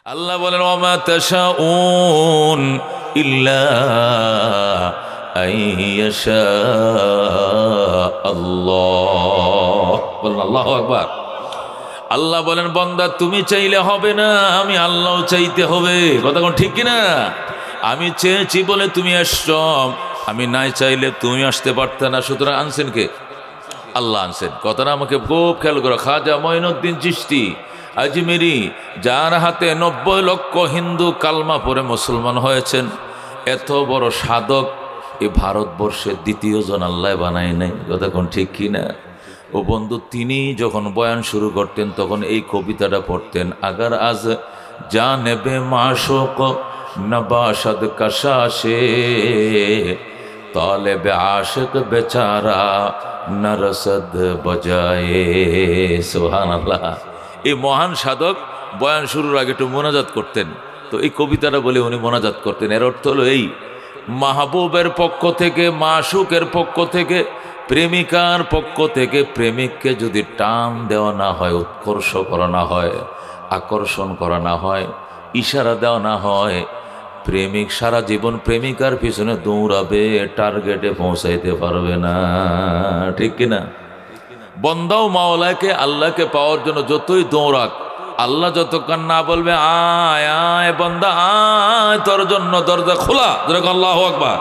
আল্লাহ বলেন ওমা তাশাউন ইল্লা আইয়াশা আল্লাহ। বলেন আল্লাহু আকবার। আল্লাহ বলেন বান্দা তুমি চাইলে হবে না, আমি আল্লাহ চাইতে হবে। কথা কোন ঠিক কিনা? আমি চেয়েছি বলে তুমি আসছো, আমি নাই চাইলে তুমি আসতে পারতে না। সুতরাং আনছেন কে? আল্লাহ আনছেন। কথাটা আমাকে খুব খেয়াল করো। খাজা মঈনুদ্দিন চিশতি আজমেরি, যার হাতে ৯০ লক্ষ হিন্দু কালমা পড়ে মুসলমান হয়েছেন, এত বড় সাধক এ ভারতবর্ষের দ্বিতীয় জন আল্লাহ বানায় নাই। কথা কোন ঠিক কিনা? ও বন্ধু, তিনি যখন বয়ান শুরু করতেন তখন এই কবিতাটা পড়তেন, আগার আজ যা নেবে মাশোক নবাসদ কশাশে তালেবে আশিক বেচারা নরসদ বজায়ে। সুবহানাল্লাহ। এই মহান সাধক বয়ান শুরুর আগে একটু মোনাজাত করতেন, তো এই কবিতাটা বলে উনি মোনাজাত করতেন। এর অর্থ হলো এই, মাহবুবের পক্ষ থেকে, মাশুকের পক্ষ থেকে, প্রেমিকার পক্ষ থেকে প্রেমিককে যদি টান দেওয়া না হয়, উৎকর্ষ করা না হয়, আকর্ষণ করা না হয়, ইশারা দেওয়া না হয়, প্রেমিক সারা জীবন প্রেমিকার পিছনে দৌড়াবে, টার্গেটে পৌঁছাইতে পারবে না। ঠিক কিনা? বন্দাও মাওলাকে, আল্লাহকে পাওয়ার জন্য যতই দৌড়াক, আল্লাহ যতক্ষণ না বলবে আয় আয় বন্দা আয়, তোর জন্য দরজা খোলা, আল্লাহু আকবার,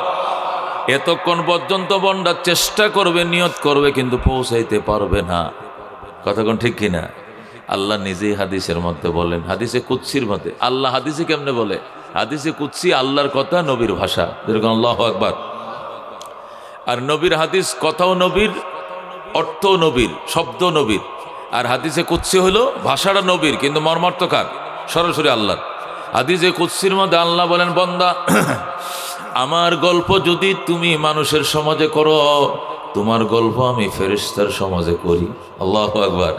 এতক্ষণ পর্যন্ত বন্দা চেষ্টা করবে, নিয়ত করবে, কিন্তু পৌঁছাইতে পারবে না। কতক্ষণ ঠিক কিনা? আল্লাহ নিজেই হাদিসের মধ্যে বলেন, হাদিসে কুদসির মধ্যে। আল্লাহ হাদিসে কেমনে বলে? হাদিসে কুদসি আল্লাহর কথা, নবীর ভাষা, আল্লাহু আকবার। আর নবীর হাদিস, কথাও নবীর, অর্থ নবীর, শব্দ নবীর। আর হাদিসে কুদসি হলো ভাষাটা নবীর, কিন্তু মর্মার্থ কার? সরাসরি আল্লাহর। হাদিসে কুদসির মধ্যে আল্লাহ বলেন, বান্দা আমার গল্প যদি তুমি মানুষের সমাজে করো, তোমার গল্প আমি ফেরেশতার সমাজে করি। আল্লাহু আকবার।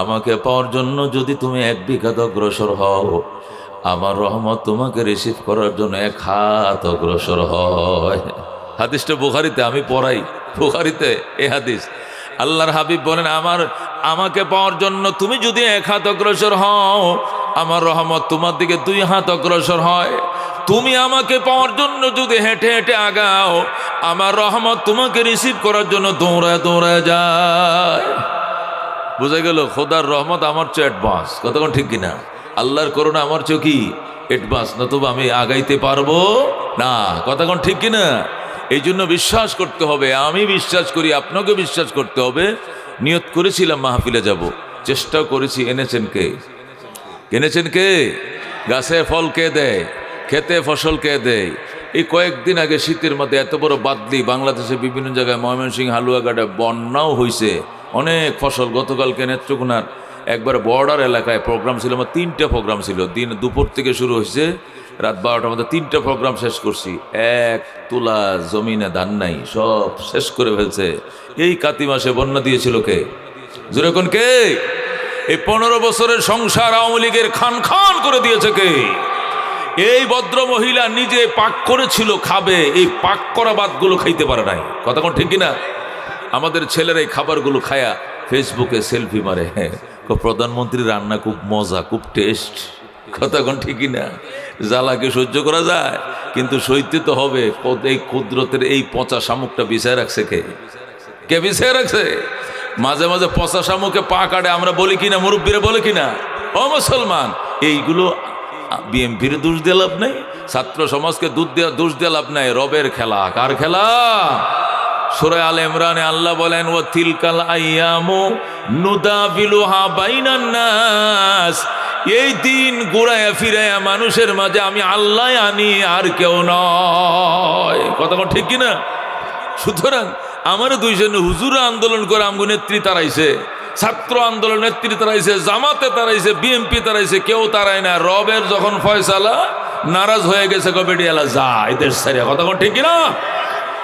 আমাকে পাওয়ার জন্য যদি তুমি 1 বিঘাত অগ্রসর হও, আমার রহমত তোমাকে রিসিভ করার জন্য 1 হাত অগ্রসর হয়। হাদিসটা বুখারীতে, আমি পড়াই বুখারীতে এই হাদিস। আল্লাহর হাবিব বলেন, আমাকে পাওয়ার জন্য তুমি যদি 1 হাত অগ্রসর হও, আমার রহমত তোমার দিকে 2 হাত অগ্রসর হয়। তুমি আমাকে পাওয়ার জন্য যদি হেঁটে হেঁটে আগাও, আমার রহমত তোমাকে রিসিভ করার জন্য দৌড়ায় দৌড়ায় যায়। বুঝা গেল? খোদার রহমত আমার চেয়ে অ্যাডভান্স। কতক্ষণ ঠিক কিনা? আল্লাহর করুণা আমার চেয়ে কি অ্যাডভান্স, নতুবা আমি আগাইতে পারবো না। কতক্ষণ ঠিক কিনা? এই জন্য বিশ্বাস করতে হবে। আমি বিশ্বাস করি, আপনাকে বিশ্বাস করতে হবে। নিয়ত করেছিলাম মাহফিলে যাব, চেষ্টাও করেছি। এনেছেন কে? এনেছেন কে? গাছে ফল কে দেয়? খেতে ফসল কে দেয়? এই কয়েকদিন আগে শীতের মধ্যে এত বড় বাদলি, বাংলাদেশে বিভিন্ন জায়গায়, ময়মনসিংহ, হালুয়াঘাটে বন্যাও হয়েছে, অনেক ফসল। গতকালকে নেত্রকোনার একবার বর্ডার এলাকায় প্রোগ্রাম ছিল, আমার 3টা প্রোগ্রাম ছিল। দুপুর থেকে শুরু হয়েছে, রাত 12টার মধ্যে 3টা প্রোগ্রাম শেষ করছি। 1 তুলা জমিনে ধান নাই, সব শেষ করে ফেলছে। এই কাতি মাসে বন্যা দিয়েছিল কে? যেরকম কে? এই 15 বছরের সংসার আওয়ামী লীগের খান খান করে দিয়েছে কে? এই ভদ্র মহিলা নিজে পাক করেছিল, খাবে, এই পাক করা ভাতগুলো খাইতে পারে নাই। কথা কোন ঠিক কিনা? আমাদের ছেলেরা এই খাবারগুলো খায়া ফেসবুকে সেলফি মারে, হ্যাঁ প্রধানমন্ত্রী রান্না খুব মজা, খুব টেস্ট। কথা কোন ঠিক কিনা? জ্বালাকে সহ্য করা যায়, কিন্তু সইতে তো হবে। এই কুদরতের এই পচা শামুকটা বিছায় রাখছে কে? কে বিছায় রাখছে? মাঝে মাঝে পচা শামুকে পা কাটে, আমরা বলি কিনা, মুরব্বীরা বলে কিনা? ও মুসলমান, এইগুলো বিএমপির দোষ দিয়ে লাভ নাই, ছাত্র সমাজকে দোষ দিয়ে লাভ নাই। রবের খেলা। কার খেলা? সূরা আলে ইমরানে আল্লাহ বলেন, ওয়া তিলকাল আইয়ামু নুদাবিলুহা বাইনান নাস। এই দিন ঘুরায়া ফিরায়া মানুষের মাঝে আমি আল্লাহ আনি, আর কেউ নয়। কথা ঠিক কিনা? সুতরাং আমার 2 হুজুর আন্দোলন করে আমগো নেত্রী তারাইছে, ছাত্র আন্দোলন নেত্রী তারাইছে, জামাতে তারাইছে, বিএমপি তারাইছে, কেউ তারায় না। রবের যখন ফয়সালা, নারাজ হয়ে গেছে, কবেডিয়ালা যা এদের সারিয়া। কথা ঠিক কিনা?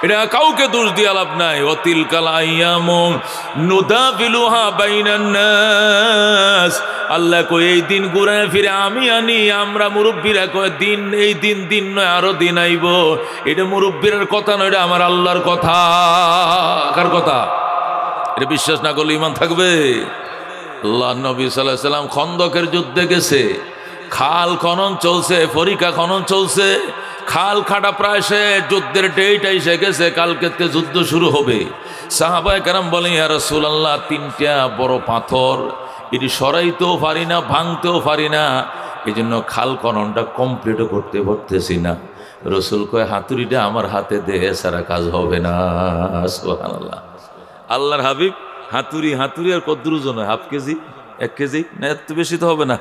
এটা কাউকে দোষ দিয়া লাভ নাই। ওয়াতিলকাল আইয়ামু নুদাবিলুহা বাইনান নাস। আল্লাহ কই এই দিন ঘুরায় ফিরে আমি আনি। আমরা মুরব্বীরা কয় দিন, এই দিন নয়, আরো দিন আইব। এটা মুরব্বীর কথা নয়, এটা আমার আল্লাহর কথা। কার কথা? এটা বিশ্বাস না করলে ইমান থাকবে? আল্লাহ নবী সাল্লাল্লাহু আলাইহি সাল্লাম খন্দকের যুদ্ধে গেছে, খাল খনন চলছে, ফরিকা খনন চলছে, খাল খাটা প্রায় শেষ, যুদ্ধের ডেট এসে গেছে, কালকে যুদ্ধ শুরু হবে। সাহাবায়ে কেরাম বলেন, ইয়া রাসূলুল্লাহ, 3টা বড় পাথর, এটি সরাইতেও পারি না, ভাঙতেও পারি না, এই জন্য খাল খননটা কমপ্লিটও করতে পারতেছি না। রসুল কয়, হাতুড়িটা আমার হাতে দে, সারা কাজ হবে না। সুবহানাল্লাহ। আল্লাহর হাবিব হাতুড়ি আর কদ্দুর ওজন হয়? হাফ কেজি, 1 কেজি না, এত বেশি তো হবে না,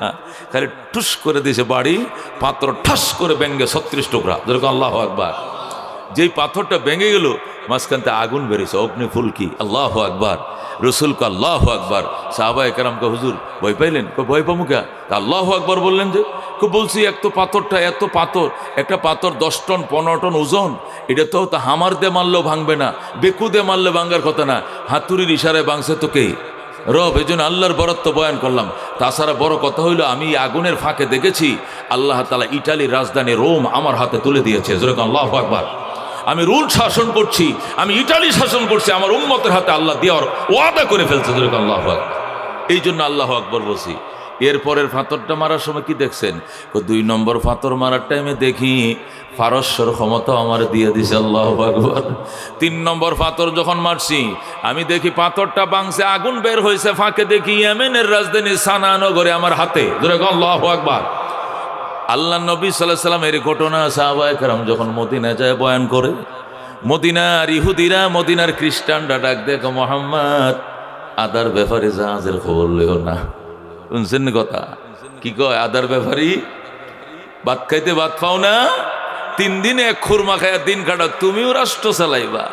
খালি টুস করে দিয়েছে বাড়ি, পাথর ঠাস করে ভেঙে 36 টুকরা, যেরকম আল্লাহু আকবার। যেই পাথরটা ভেঙে গেল, মাঝখানতে আগুন বেরিয়েছে, অগ্নি ফুলকি, আল্লাহু আকবার। রসুল কে আল্লাহু আকবার। সাহাবায়ে কেরামকে, হুজুর ভয় পাইলেন? ভয় পামু কে? আল্লাহু আকবার বললেন যে? বলছি, এত পাথরটা, এত পাথর, একটা পাথর 10 টন 15 টন ওজন, এটা তো হামার দিয়ে মারলেও ভাঙবে না, বেকু দিয়ে মারলে ভাঙার কথা না, হাতুড়ির ইশারায় ভাঙছে তো কে? রব। এই জন্য আল্লাহর বরত্ব বয়ান করলাম। তাছাড়া বড় কথা হইল, আমি আগুনের ফাঁকে দেখেছি আল্লাহ তাআলা ইটালির রাজধানী রোম আমার হাতে তুলে দিয়েছে, যেরকম আল্লাহু আকবার। আমি রুল শাসন করছি, আমি ইটালি শাসন করছি, আমার উম্মতের হাতে আল্লাহ দেওয়ার ওয়াদা করে ফেলছে, যেরকম আল্লাহু আকবার। এই জন্য আল্লাহু আকবার বলছি। এরপরের ফাতরটা মারার সময় কি দেখছেন? 2 নম্বর ফাতর মারার টাইমে দেখি পারস্যর ক্ষমতা আমার দিয়ে দিছে, আল্লাহু আকবার। 3 নম্বর ফাতর যখন মারছি, আমি দেখি পাথরটা ভাঙছে, আগুন বের হয়েছে, ফাঁকে দেখি ইয়েমেনের রাজধানী সানা নগরে আমার হাতে, যেরকম আল্লাহু আকবার। আল্লাহ নবী সাল্লাল্লাহু আলাইহি ওয়াসাল্লাম এর ঘটনা সাহাবায়ে কেরাম যখন মদিনা যায় বয়ান করে, মদিনার ইহুদিরা, মদিনার খ্রিস্টানরা ডাক দেখ, মুহাম্মদ আদার ব্যাপারে জাহাজের খবর লইও না। শুনছেন কথা? কি কয়? আদার ব্যাপারী ভাত খাইতে ভাত পাও না, 3 দিনে 1 খুরমা খাইয়া দিন কাটা, তুমিও রাষ্ট্র চালাইবা,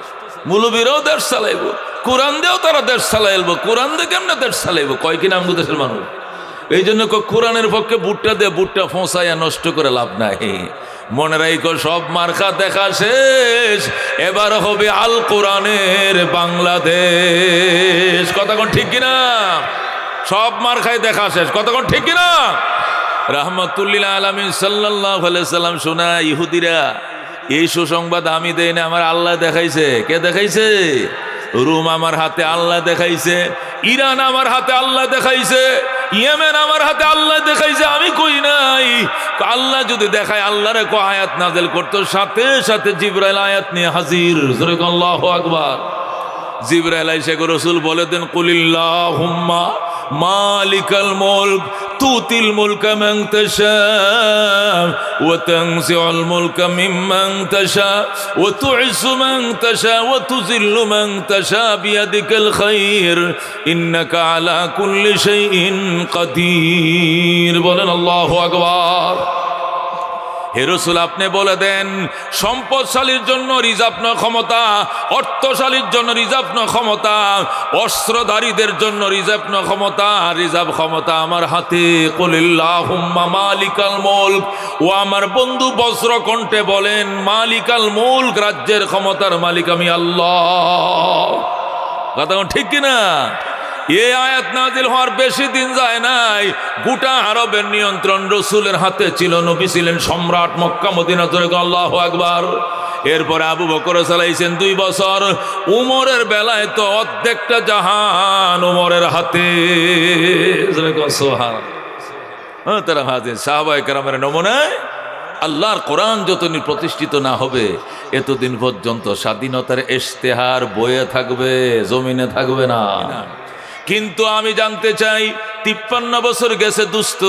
মুলবিরাও দেশ চালাইব, কোরআন দিয়েও তারা দেশ চালাইব, কোরআন দিয়ে কেমনে দেশ চালাইব? কয় কিনা আমগো দেশের মানুষ। এই জন্য কোরআনের পক্ষে বুটটা দিয়ে বুটটা ফোঁসাইয়া নষ্ট করে লাভ নাই। মনে রাখো, সব মার্কা দেখা শেষ, এবার হবে আল কোরআনের বাংলাদেশ। কথা কোন ঠিক কিনা? সব মার্কায় দেখা শেষ, কথা কোন ঠিক কিনা? রাহমাতুল্লিল আলামিন সাল্লাল্লাহু আলাইহি সাল্লাম শোনা, ইহুদিরা এই সুসংবাদ আমি দেই না, আমার আল্লাহ দেখাইছে। কে দেখাইছে? রোম আমার হাতে আল্লাহ দেখাইছে, ইরান আমার হাতে আল্লাহ দেখাইছে, ইয়েমেন আমার হাতে আল্লাহ দেখাইছে, আমি কই নাই। আল্লাহ যদি দেখায়, আল্লাহরে কো আয়াত নাযিল করতো, সাথে সাথে জিবরাইল আয়াত নিয়ে হাজির, আল্লাহু আকবার। জিবরাইল আইসা রাসূল বলে দেন, কুলিল্লাহুম্মা মালিকাল মুলক তুতিল মুলকা মান তাশা ওয়া তানজিউল মুলকা মিম্মান তাশা ওয়া তুইজ্জু মান তাশা ওয়া তুযিল্লু মান তাশা বিয়াদিকাল খায়র ইন্নাকা আলা কুল্লি শাইইন কাদির। বলেন আল্লাহু আকবার। হে রাসূল, আপনি বলে দেন, সম্পদশালীর জন্য রিজার্ভ নয় ক্ষমতা, অর্থশালীর জন্য রিজার্ভ নয় ক্ষমতা, অস্ত্রধারীদের জন্য রিজার্ভ নয় ক্ষমতা, রিজার্ভ ক্ষমতা আমার হাতে। কুলিল্লাহুম্মা মালিকাল মুলক। ও আমার বন্ধু বজ্র কণ্ঠে বলেন, মালিকাল মুলক, রাজ্যের ক্ষমতার মালিক আমি আল্লাহ। কথা ঠিক কিনা? এই আয়াত নাজিল হওয়ার বেশি দিন যায় নাই, গোটা আরবের নিয়ন্ত্রণ রাসূলের হাতে ছিল। নবী ছিলেন সম্রাট, মক্কা মদিনা, আল্লাহু আকবার। এরপরে আবু বকর চালাইছেন 2 বছর। উমরের বেলায় তো অর্ধেকটা জাহান উমরের হাতে। তারা হাতে সাহাবায়ে কেরামের নমুনায় আল্লাহর কোরআন যতদিন প্রতিষ্ঠিত না হবে, এতদিন পর্যন্ত স্বাধীনতার ইশতেহার বয়ে থাকবে, জমিনে থাকবে না। কিন্তু আমি জানতে চাই, 53 বছর গেছে দুস্ত,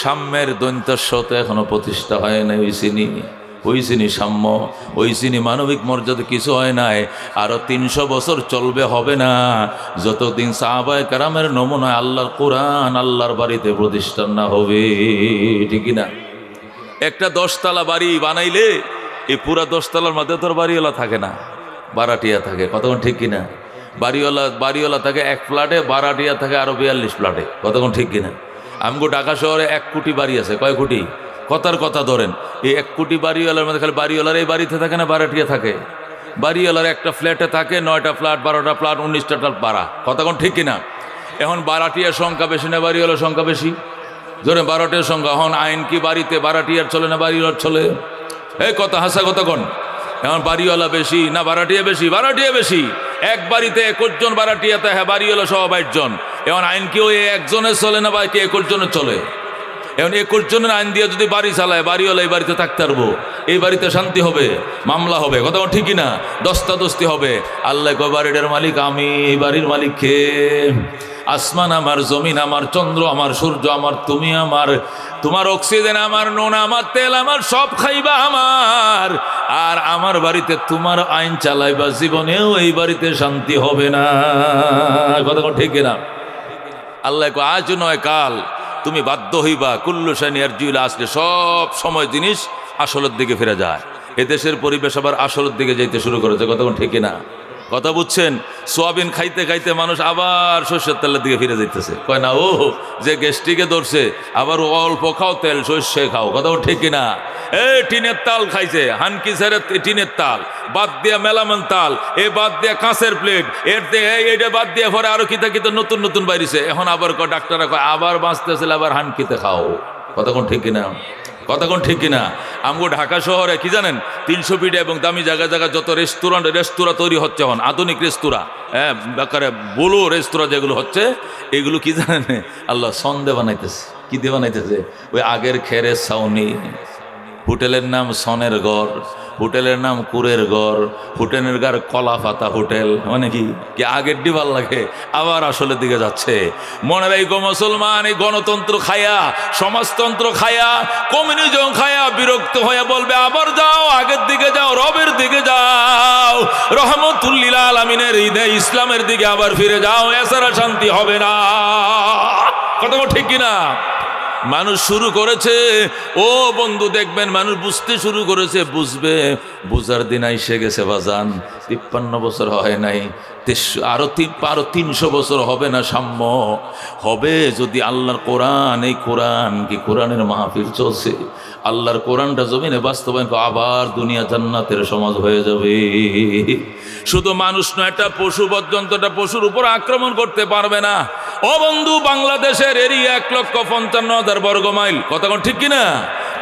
সাম্যের দৈন্তস্য তো এখনো প্রতিষ্ঠা হয় নাই। ওইসিনি সাম্য, ওইসিনি মানবিক মর্যাদা কিছু হয় নাই। আরো 300 বছর চলবে, হবে না, যতদিন সাহাবায়ে কেরামের নমুনায় আল্লাহর কোরআন আল্লাহর বাড়িতে প্রতিষ্ঠান না হবে। ঠিক না? একটা 10 তলা বাড়ি বানাইলে এই পুরা 10 তলার মধ্যে তোর বাড়িওয়ালা থাকে না, বারাটিয়া থাকে। কতক্ষণ ঠিক কিনা? বাড়িওয়ালা থাকে 1 ফ্ল্যাটে, বারাটিয়া থাকে আরো 42 ফ্ল্যাটে। কতক্ষণ ঠিক কিনা? আমগো ঢাকা শহরে 1 কোটি বাড়ি আছে। কয় কোটি? কথার কথা ধরেন, এই 1 কোটি বাড়িওয়ালার মধ্যে খালি বাড়িওয়ালার এই বাড়িতে থাকে না বারাটিয়া থাকে? বাড়িওয়ালার একটা ফ্ল্যাটে থাকে 9টা ফ্ল্যাট, 12টা ফ্ল্যাট, 19টা ফ্ল্যাট ভাড়া। কতক্ষণ ঠিক কিনা? এখন বারাটিয়ার সংখ্যা বেশি না বাড়িওয়ালার সংখ্যা বেশি? ধরে 12টার সংখ্যা। এখন আইন কি বাড়িতে বারাটিয়ার চলে না বাড়িওয়ালার চলে? এই কথা হাসা কতক্ষণ? এখন বাড়িওয়ালা বেশি না বারাটিয়া বেশি? বারাটিয়া বেশি। এক বাড়িতে 21 জন বারাটিয়াতে, হ্যাঁ বাড়িওয়ালা সহ 22 জন। এখন আইন কি ওই একজনের চলে না বা কি 21 জনের চলে? এখন 21 জনের আইন দিয়ে যদি বাড়ি চালায়, বাড়িওয়ালা এই বাড়িতে থাকতে পারবো? এই বাড়িতে শান্তি হবে? মামলা হবে, কথা ঠিকই না, দস্তাদস্তি হবে। আল্লাহ কয় বাড়িটার মালিক আমি, এই বাড়ির মালিক কে? আসমান আমার, জমিন আমার, চন্দ্র আমার, সূর্য আমার, তুমি আমার, তোমার অক্সিজেন আমার, নুন আমার, তেল আমার, সব খাইবা আমার। আর আমার বাড়িতে তোমার আইন চালাইবা, জীবনেও এই বাড়িতে শান্তি হবে না, কথা ঠিক না? আল্লাহ কয় আজ নয় কাল তুমি বাধ্য হইবা, কুল্লু শাইইন ইয়ারজিউ ইলা আসলি, সব সময় জিনিস আসলের দিকে ফিরে যায়। এদেশের পরিবেশ আবার আসলের দিকে যাইতে শুরু করেছে, কথা ঠিক না? কথা বুঝছেন? সোয়াবিন খাইতে খাইতে মানুষ আবার সর্ষের তেলের দিকে ফিরে যাইতেছে। কয় না ও যে গ্যাস্ট্রিকে ধরছে, আবার অল্প খাও তেল, সর্ষে খাও, কথা ঠিক কিনা? এই টিনের তাল খাইছে, হানকি ছেড়ে টিনের তাল বাদ দিয়া মেলামেন তাল, এ বাদ দিয়া কাঁচের প্লেট, এটা বাদ দিয়া পরে আরো কিতা কিতা নতুন নতুন বাইরেছে। এখন আবার ডাক্তাররা কয় আবার বাঁচতেছিল, আবার হানকিতে খাও, কথা ঠিক কিনা? কথা ঠিক কিনা? আমগো ঢাকা শহরে কি জানেন, 300 ফিটে এবং দামি জায়গা জায়গা যত রেস্তোরাঁ তৈরি হচ্ছে, এখন আধুনিক রেস্তোরাঁ, হ্যাঁ বেকারে বলো রেস্তোরাঁ যেগুলো হচ্ছে, এগুলো কি জানেন আল্লাহ সন্দে বানাইতেছে। কি দিয়ে বানাইতেছে? ওই আগের খেরের ছাউনি, হোটেলের নাম সনের ঘর, হোটেলের নাম কুরের ঘর, হোটেলের ঘর কলা পাতা হোটেল, মানে কি আগের ডি ভাল লাগে, আবার আসলের দিকে যাচ্ছে। মনে রাখো মুসলমান, এই গণতন্ত্র খায়া, সমাজতন্ত্র খায়া, কমিউনিজম খায়া বিরক্ত হয়ে বলবে আবার যাও, আগের দিকে যাও, রবের দিকে যাও, রহমতুল লিল আলামিনের ঈদে ইসলামের দিকে আবার ফিরে যাও, এছাড়া শান্তি হবে না, কথা ঠিক কিনা? মানুষ শুরু করেছে, ও বন্ধু দেখবেন মানুষ বুঝতে শুরু করেছে, বুঝবে, বুঝার দিন আইসে গেছে বাজান। 53 বছর হয় নাই, আরো 300 বছর হবে না, সাম্য হবে যদি আল্লাহর কোরআন, এই কোরআন কি কোরআনের মাহফিল চলছে, আল্লাহর কোরআনটা জমিনে বাস্তবায়ন, আবার দুনিয়া জান্নাতের সমাজ হয়ে যাবে। শুধু মানুষ নয়, একটা পশু পর্যন্ত, একটা পশুর উপর আক্রমণ করতে পারবে না। ও বন্ধু, বাংলাদেশের এরিয়া 1,55,000 বর্গ মাইল, কথা ঠিক কিনা?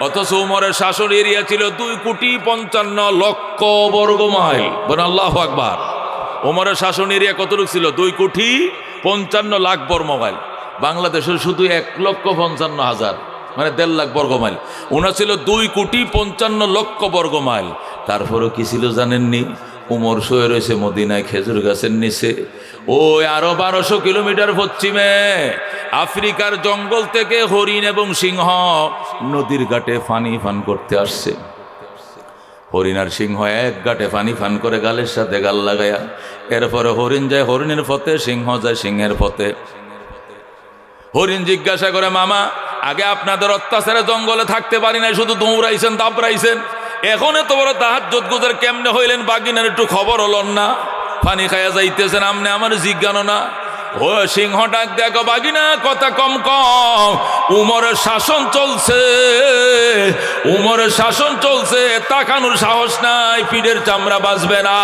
অথচ উমরের শাসন এরিয়া ছিল 2,55,00,000 বর্গ মাইল। বলেন আল্লাহু আকবার। উমরের শাসন এরিয়া কতটুকু ছিল? 2,55,00,000 বর্গ মাইল। বাংলাদেশের শুধু 1,55,000, মানে 1.5 লাখ বর্গ মাইল। ওনার ছিল 2,55,00,000 বর্গ মাইল। তারপরও কি ছিল জানেননি? উমর শুয়ে রয়েছে মদিনায় খেজুর গাছের নিচে, ওই আরো 1200 কিলোমিটার পশ্চিমে আফ্রিকার জঙ্গল থেকে হরিণ এবং সিংহ নদীর ঘাটে পানি পান করতে আসছে। হরিণ আর সিংহ এক ঘাটে পানি পান করে গালের সাথে গাল লাগায়া, এরপরে হরিণ যায় হরিণের পথে, সিংহ যায় সিংহের পথে। হরিণ জিজ্ঞাসা করে, মামা আগে আপনাদের অত্যাচারে জঙ্গলে থাকতে পারি নাই, শুধু দৌড়াইছেন দাপড়াইছেন, এখন এত বড় তাহাজ্জুদ গুজার কেমনে হইলেন? বাগিনার একটু খবর হলন না? পানি খাইয়া যাইতেছেন, আমনে আমার জিজ্ঞানো না? ও সিংহ ডাক দেখো, বাগিনা কথা কম কম, উমরের শাসন চলছে, উমরের শাসন চলছে, তাকানোর সাহস নাই, পিঠের চামড়া বাঁচবে না,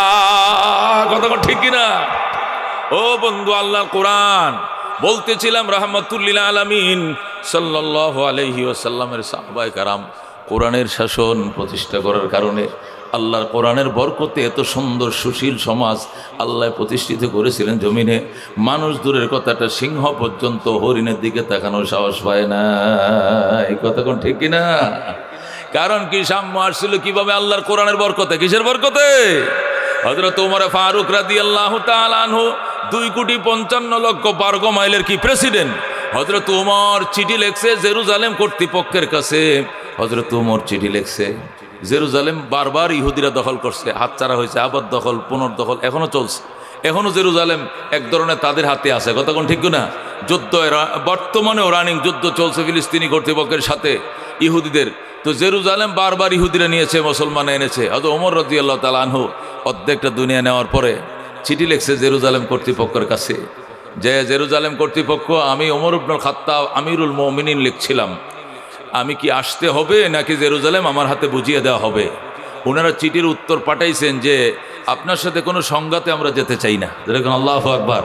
কথা ঠিক কিনা? ও বন্ধু, আল্লাহ কোরআন বলতেছিলাম, রাহমাতুল লিল আলামিন সাল্লাল্লাহু আলাইহি ওয়াসাল্লামের সাহাবায়ে কারাম কোরআনের শাসন প্রতিষ্ঠা করার কারণে, আল্লাহর কোরআনের বরকতে এত সুন্দর সুশীল সমাজ আল্লাহ প্রতিষ্ঠিত করেছিলেন জমিনে। মানুষ দূরের কথাটা, সিংহ পর্যন্ত হরিণের দিকে তাকানোর সাহস পায় না, এই কথা কোন ঠিক কিনা? কারণ কি? সাম্য আসছিল কিভাবে? আল্লাহর কোরআনের বরকতে। কিসের বরকতে? হযরত ওমর ফারুক রাদিয়াল্লাহু তাআলা আনহু 2,55,00,000 বর্গ মাইলের কি প্রেসিডেন্ট। হযরত ওমর চিঠি লেখছে জেরুজালেম কর্তৃপক্ষের কাছে। হযরত ওমর চিঠি লেখছে, জেরুজালেম বারবার ইহুদিরা দখল করছে, হাতছাড়া হয়েছে, আবার দখল, পুনর্দখল এখনো চলছে, এখনো জেরুজালেম এক ধরনের তাদের হাতে আছে, কথা কোন ঠিক না? যুদ্ধ বর্তমানেও রানিং যুদ্ধ চলছে ফিলিস্তিনি কর্তৃপক্ষের সাথে ইহুদিদের। তো জেরুজালেম বারবার ইহুদিরা নিয়েছে, মুসলমান এনেছে। হয়তো ওমর রাদিয়াল্লাহু তাআলা আনহু অর্ধেকটা দুনিয়া নেওয়ার পরে চিঠি লিখছে জেরুজালেম কর্তৃপক্ষের কাছে, যে জেরুজালেম কর্তৃপক্ষ, আমি ওমর ইবনুল খাত্তাব আমিরুল মুমিনিন লিখছিলাম, আমি কি আসতে হবে নাকি জেরুজালেম আমার হাতে বুঝিয়ে দেওয়া হবে? ওনারা চিঠির উত্তর পাঠাইছেন যে আপনার সাথে কোনো সংঘাতে আমরা যেতে চাই না, যেরকম আল্লাহু আকবার,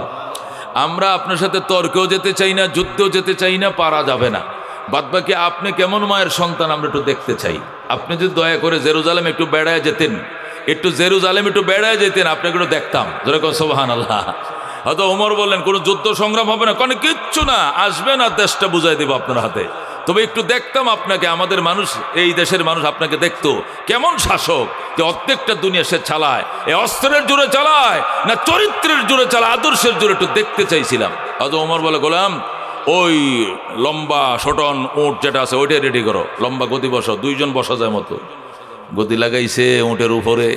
আমরা আপনার সাথে তর্কেও যেতে চাই না, যুদ্ধেও যেতে চাই না, পারা যাবে না, বাদবাকি আপনি কেমন মায়ের সন্তান আমরা একটু দেখতে চাই। আপনি যদি দয়া করে জেরুজালেম একটু বেড়ায় যেতেন, জেরুজালেম একটু বেড়ায় যেতেন, আপনাকে একটু দেখতাম, যেরকম সুবহানাল্লাহ। হয়তো ওমর বললেন কোনো যুদ্ধ সংগ্রাম হবে না, কোনো কিচ্ছু না, আসবে না, দেশটা বুঝাই দেব আপনার হাতে। তবে একটু দেখতাম আপনাকে, আমাদের মানুষ, এই দেশের মানুষ আপনাকে দেখতো কেমন শাসক, যে অর্ধেকটা দুনিয়া সে চালায়, এ অস্ত্রের জোরে চালায় না চরিত্রের জোরে চালায়, আদর্শের জোরে একটু দেখতে চাইছিলাম। হযরত ওমর বলে, গোলাম ওই লম্বা শটন উঁট যেটা আছে ওইটাই রেডি করো, লম্বা গদি বসাও, 2 জন বসা যায় মতো। গদি লাগাইছে উঁটের উপরে,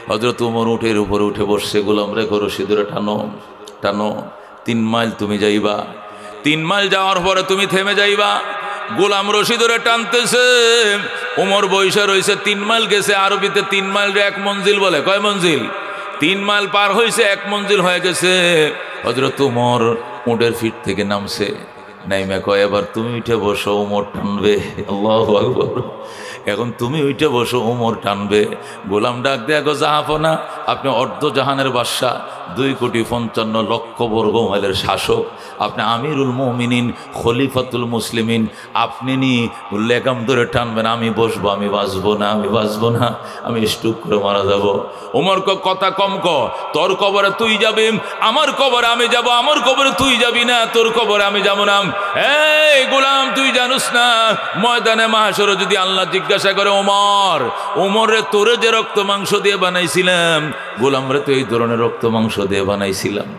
হযরত ওমর উঁটের উপরে উঠে বসছে, গোলাম রে করো সিঁদুরে টানো টানো, 3 মাইল তুমি যাইবা, 3 মাইল যাওয়ার পরে তুমি থেমে যাইবা। গোলাম রশি ধরে টানতেছে, ওমর বৈশা রয়েছে, 3 মাইল গেছে, আরবিতে 3 মাইল 1 মঞ্জিল বলে, কয় মঞ্জিল? 3 মাইল পার হয়েছে, 1 মঞ্জিল হয়ে গেছে। হযরত ওমর উটের ফিট থেকে নামছে, নাইমা কয়, এবার তুমি উঠে বসো, ওমর টানবে। আল্লাহু আকবার। এখন তুমি উঠে বসো, ওমর টানবে। গোলাম ডাক দেয়া, গো জাহাপনা, আপনি অর্ধ জাহানের বাদশা, 2,55,00,000 বর্গ মাইলের শাসক, আপনি আমিরুল মুমিনিন, খলিফাতুল মুসলিমিন, আপনি নি লেগাম ধরে টানবেন, আমি বসবো, আমি বাঁচবো না, আমি বাঁচবো না, আমি স্টুক করে মারা যাব। ওমর কথা কম ক, তোর কবরে তুই যাবি, আমার কবরে আমি যাব, আমার কবরে তুই যাবি না, তোর কবরে আমি যাব না। এই গোলাম, তুই জানিস না ময়দানে মাহশরে যদি আল্লাহ জিজ্ঞাসা করে, ওমর রে তোরে যে রক্ত মাংস দিয়ে বানাইছিলাম, গোলাম রে তো এই ধরনের রক্ত মাংস দিয়ে বানাইছিলাম,